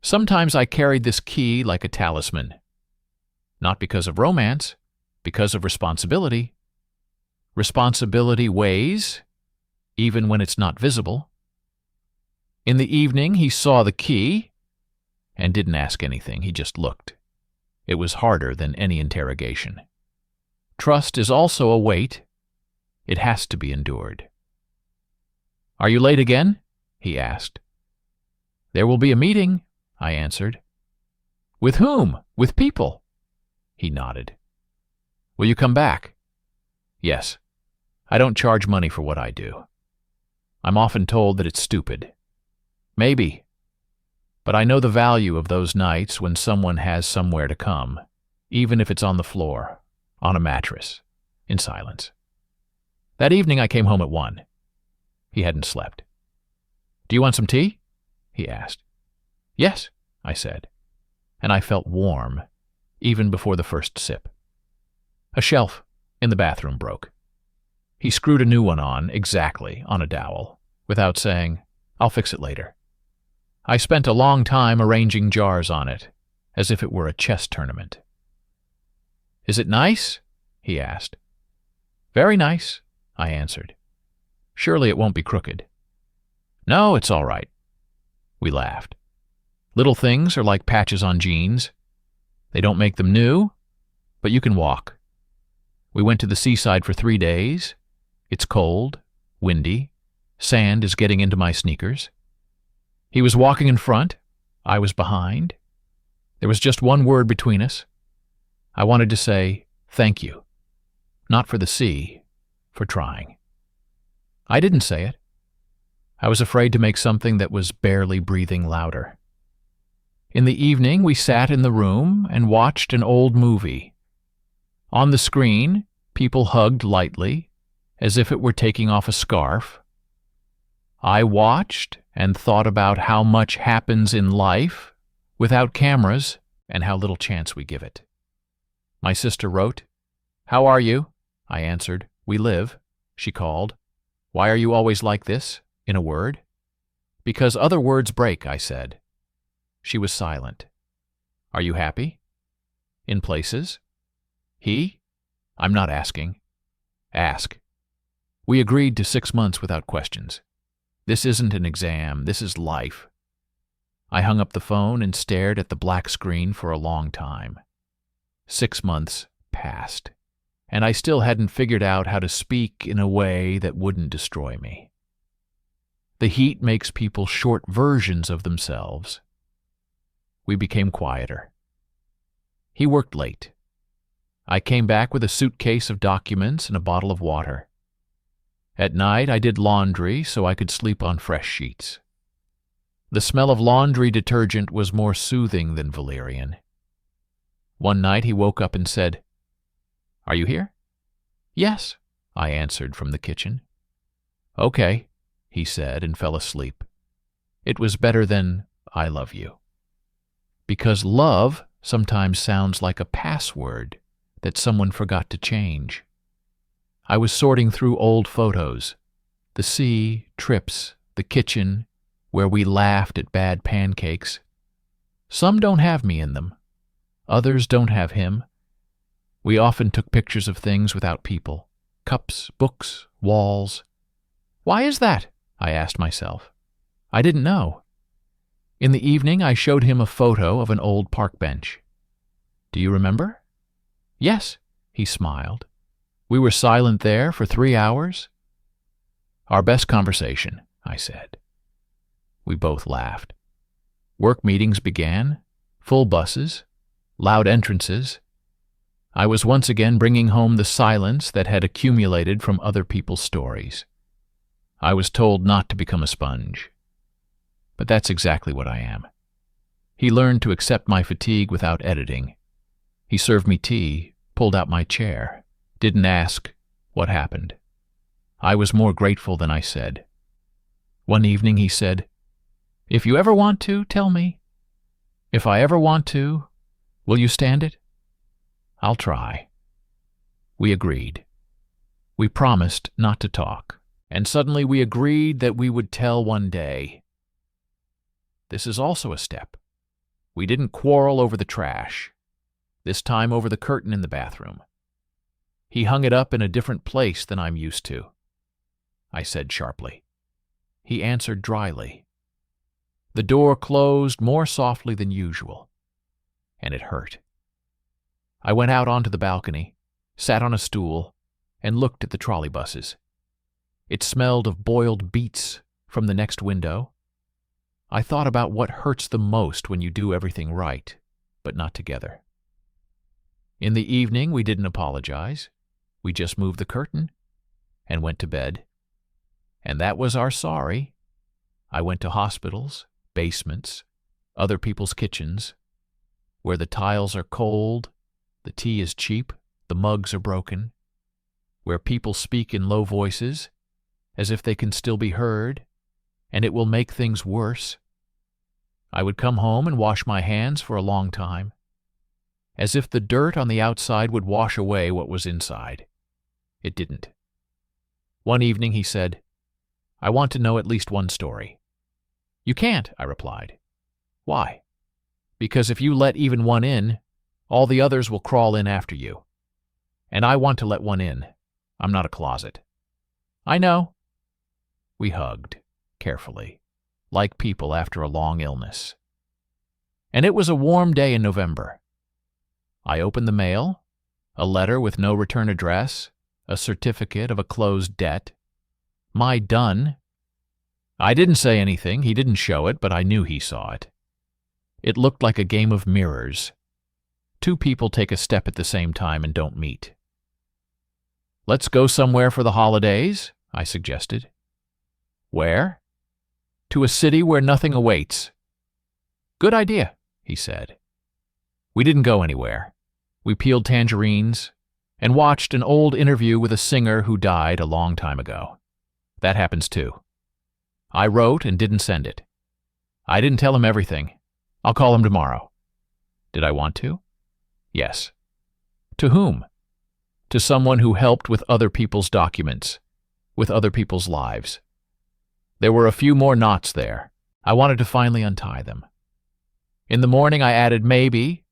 Sometimes I carried this key like a talisman. Not because of romance, because of responsibility. Responsibility weighs, even when it's not visible. In the evening, he saw the key and didn't ask anything. He just looked. It was harder than any interrogation. Trust is also a weight. It has to be endured. Are you late again? He asked. There will be a meeting, I answered. With whom? With people? He nodded. Will you come back? Yes. I don't charge money for what I do. I'm often told that it's stupid. Maybe. But I know the value of those nights when someone has somewhere to come, even if it's on the floor, on a mattress, in silence. That evening I came home at 1. He hadn't slept. Do you want some tea? He asked. Yes, I said, and I felt warm, even before the first sip. A shelf in the bathroom broke. He screwed a new one on, exactly, on a dowel, without saying, I'll fix it later. I spent a long time arranging jars on it, as if it were a chess tournament. Is it nice? He asked. Very nice, I answered. Surely it won't be crooked. No, it's all right. We laughed. Little things are like patches on jeans. They don't make them new, but you can walk. We went to the seaside for 3 days. It's cold, windy, sand is getting into my sneakers. He was walking in front, I was behind. There was just one word between us. I wanted to say, thank you. Not for the sea, for trying. I didn't say it. I was afraid to make something that was barely breathing louder. In the evening, we sat in the room and watched an old movie. On the screen, people hugged lightly, as if it were taking off a scarf. I watched and thought about how much happens in life without cameras, and how little chance we give it. My sister wrote, "How are you?" I answered, "We live." She called, "Why are you always like this?" in a word. "Because other words break," I said. She was silent. "Are you happy?" "In places." "He?" "I'm not asking." "Ask." We agreed to 6 months without questions. This isn't an exam, this is life. I hung up the phone and stared at the black screen for a long time. 6 months passed, and I still hadn't figured out how to speak in a way that wouldn't destroy me. The heat makes people short versions of themselves. We became quieter. He worked late. I came back with a suitcase of documents and a bottle of water. At night, I did laundry so I could sleep on fresh sheets. The smell of laundry detergent was more soothing than valerian. One night, he woke up and said, "Are you here?" "Yes," I answered from the kitchen. "Okay," he said and fell asleep. It was better than "I love you." Because love sometimes sounds like a password that someone forgot to change. I was sorting through old photos, the sea, trips, the kitchen, where we laughed at bad pancakes. Some don't have me in them. Others don't have him. We often took pictures of things without people. Cups, books, walls. Why is that? I asked myself. I didn't know. In the evening, I showed him a photo of an old park bench. "Do you remember?" "Yes," he smiled. "We were silent there for 3 hours." "Our best conversation," I said. We both laughed. Work meetings began, full buses, loud entrances. I was once again bringing home the silence that had accumulated from other people's stories. I was told not to become a sponge. But that's exactly what I am. He learned to accept my fatigue without editing. He served me tea, pulled out my chair, didn't ask what happened. I was more grateful than I said. One evening he said, "If you ever want to, tell me. If I ever want to, will you stand it?" "I'll try." We agreed. We promised not to talk, and suddenly we agreed that we would tell one day. This is also a step. We didn't quarrel over the trash, this time over the curtain in the bathroom. He hung it up in a different place than I'm used to. I said sharply. He answered dryly. The door closed more softly than usual, and it hurt. I went out onto the balcony, sat on a stool, and looked at the trolley buses. It smelled of boiled beets from the next window. I thought about what hurts the most when you do everything right, but not together. In the evening, we didn't apologize. We just moved the curtain and went to bed. And that was our sorry. I went to hospitals, basements, other people's kitchens, where the tiles are cold, the tea is cheap, the mugs are broken, where people speak in low voices, as if they can still be heard, and it will make things worse. I would come home and wash my hands for a long time, as if the dirt on the outside would wash away what was inside. It didn't. One evening he said, "I want to know at least one story." "You can't," I replied. "Why?" "Because if you let even one in, all the others will crawl in after you. And I want to let one in. I'm not a closet." "I know." We hugged, carefully, like people after a long illness. And it was a warm day in November. I opened the mail, a letter with no return address, a certificate of a closed debt. My done. I didn't say anything, he didn't show it, but I knew he saw it. It looked like a game of mirrors. Two people take a step at the same time and don't meet. "Let's go somewhere for the holidays," I suggested. "Where?" "To a city where nothing awaits." "Good idea," he said. We didn't go anywhere. We peeled tangerines and watched an old interview with a singer who died a long time ago. That happens too. I wrote and didn't send it. I didn't tell him everything. I'll call him tomorrow. Did I want to? Yes. To whom? To someone who helped with other people's documents, with other people's lives. There were a few more knots there. I wanted to finally untie them. In the morning I added maybe.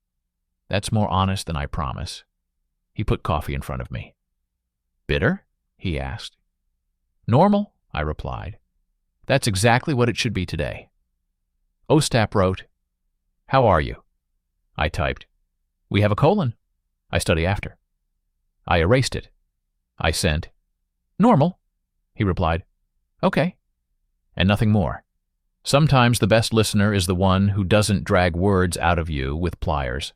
That's more honest than I promise. He put coffee in front of me. Bitter? He asked. Normal, I replied. That's exactly what it should be today. Ostap wrote, "How are you?" I typed, "We have a colon. I study after." I erased it. I sent, "Normal." He replied, "Okay," and nothing more. Sometimes the best listener is the one who doesn't drag words out of you with pliers.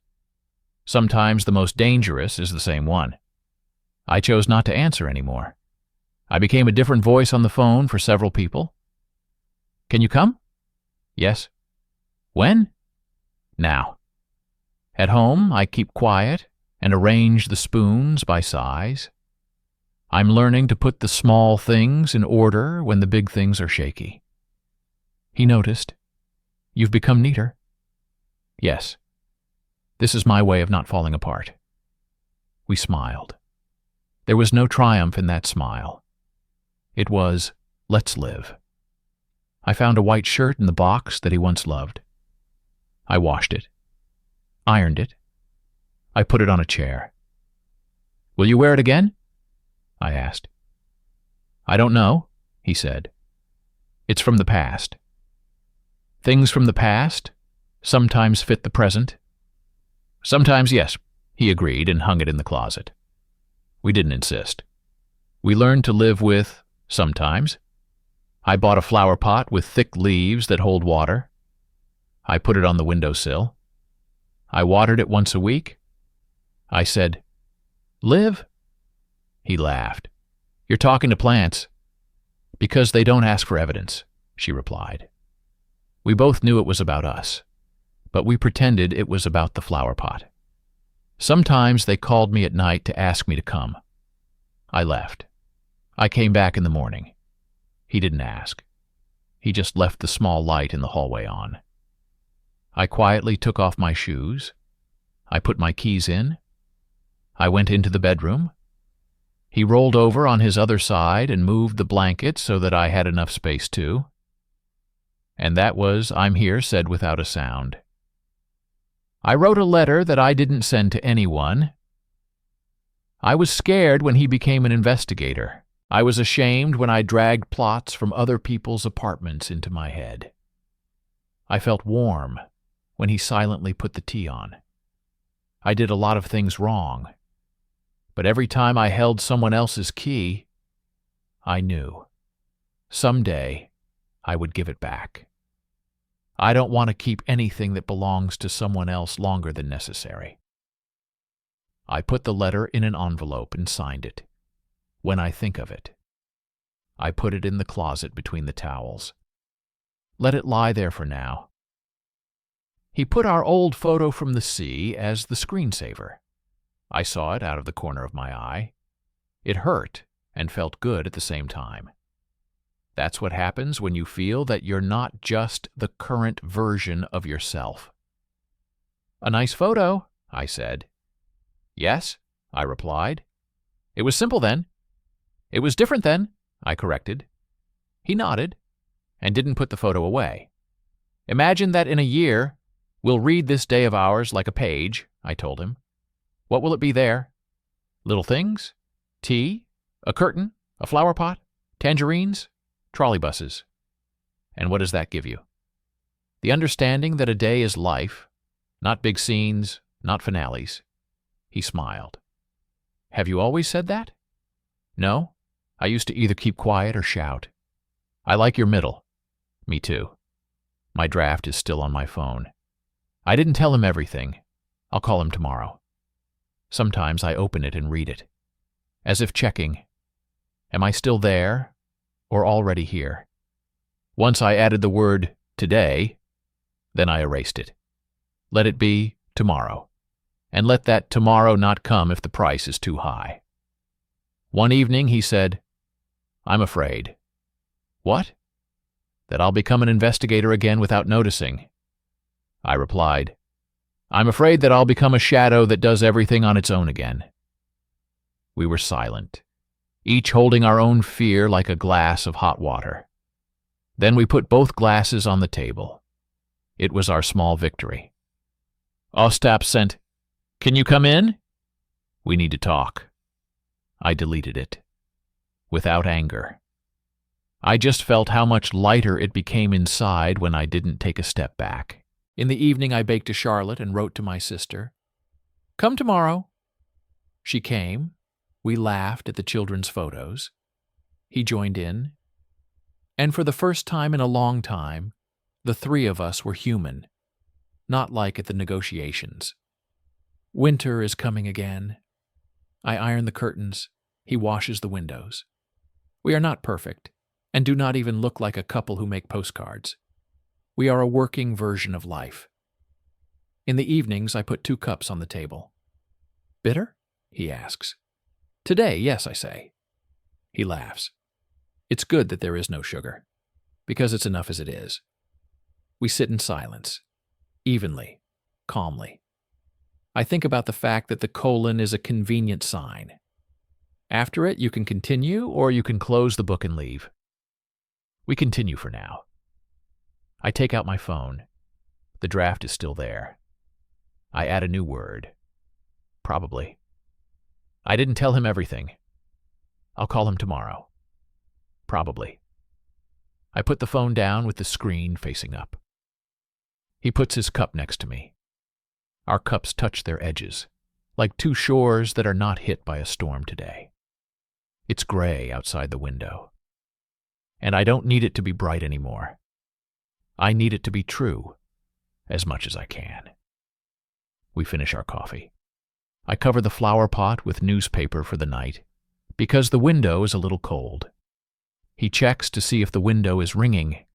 Sometimes the most dangerous is the same one. I chose not to answer anymore. I became a different voice on the phone for several people. Can you come? Yes. When? Now. At home, I keep quiet and arrange the spoons by size. I'm learning to put the small things in order when the big things are shaky. He noticed. You've become neater. Yes. This is my way of not falling apart. We smiled. There was no triumph in that smile. It was, let's live. I found a white shirt in the box that he once loved. I washed it, ironed it. I put it on a chair. Will you wear it again? I asked. I don't know, he said. It's from the past. Things from the past sometimes fit the present. Sometimes, yes, he agreed and hung it in the closet. We didn't insist. We learned to live with sometimes. I bought a flower pot with thick leaves that hold water. I put it on the windowsill. I watered it once a week. I said, "Live?" He laughed. "You're talking to plants." "Because they don't ask for evidence," she replied. We both knew it was about us, but we pretended it was about the flower pot. Sometimes they called me at night to ask me to come. I left. I came back in the morning. He didn't ask. He just left the small light in the hallway on. I quietly took off my shoes. I put my keys in. I went into the bedroom. He rolled over on his other side and moved the blanket so that I had enough space too. And that was, I'm here, said without a sound. I wrote a letter that I didn't send to anyone. I was scared when he became an investigator. I was ashamed when I dragged plots from other people's apartments into my head. I felt warm when he silently put the tea on. I did a lot of things wrong, but every time I held someone else's key, I knew someday I would give it back. I don't want to keep anything that belongs to someone else longer than necessary. I put the letter in an envelope and signed it. When I think of it, I put it in the closet between the towels. Let it lie there for now. He put our old photo from the sea as the screensaver. I saw it out of the corner of my eye. It hurt and felt good at the same time. That's what happens when you feel that you're not just the current version of yourself. A nice photo, I said. Yes, I replied. It was simple then. It was different then, I corrected. He nodded and didn't put the photo away. Imagine that in a year, we'll read this day of ours like a page, I told him. What will it be there? Little things? Tea? A curtain? A flower pot? Tangerines? Trolley buses. And what does that give you? The understanding that a day is life, not big scenes, not finales. He smiled. Have you always said that? No, I used to either keep quiet or shout. I like your middle. Me too. My draft is still on my phone. I didn't tell him everything. I'll call him tomorrow. Sometimes I open it and read it, as if checking, am I still there or already here? Once I added the word today, then I erased it. Let it be tomorrow, and let that tomorrow not come if the price is too high. One evening he said, I'm afraid. What? That I'll become an investigator again without noticing. I replied. I'm afraid that I'll become a shadow that does everything on its own again. We were silent, each holding our own fear like a glass of hot water. Then we put both glasses on the table. It was our small victory. Ostap sent, "Can you come in? We need to talk." I deleted it. Without anger. I just felt how much lighter it became inside when I didn't take a step back. In the evening I baked a Charlotte and wrote to my sister, "Come tomorrow." She came. We laughed at the children's photos. He joined in. And for the first time in a long time, the three of us were human, not like at the negotiations. Winter is coming again. I iron the curtains. He washes the windows. We are not perfect, and do not even look like a couple who make postcards. We are a working version of life. In the evenings, I put 2 cups on the table. "Bitter?" he asks. "Today, yes," I say. He laughs. It's good that there is no sugar, because it's enough as it is. We sit in silence, evenly, calmly. I think about the fact that the colon is a convenient sign. After it, you can continue or you can close the book and leave. We continue for now. I take out my phone. The draft is still there. I add a new word. Probably. I didn't tell him everything. I'll call him tomorrow. Probably. I put the phone down with the screen facing up. He puts his cup next to me. Our cups touch their edges, like 2 shores that are not hit by a storm today. It's gray outside the window. And I don't need it to be bright anymore. I need it to be true, as much as I can. We finish our coffee. I cover the flower pot with newspaper for the night, because the window is a little cold. He checks to see if the window is ringing.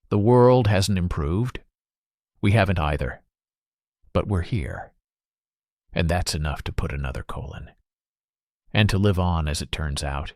The world hasn't improved. We haven't either. But we're here. And that's enough to put another colon. And to live on, as it turns out.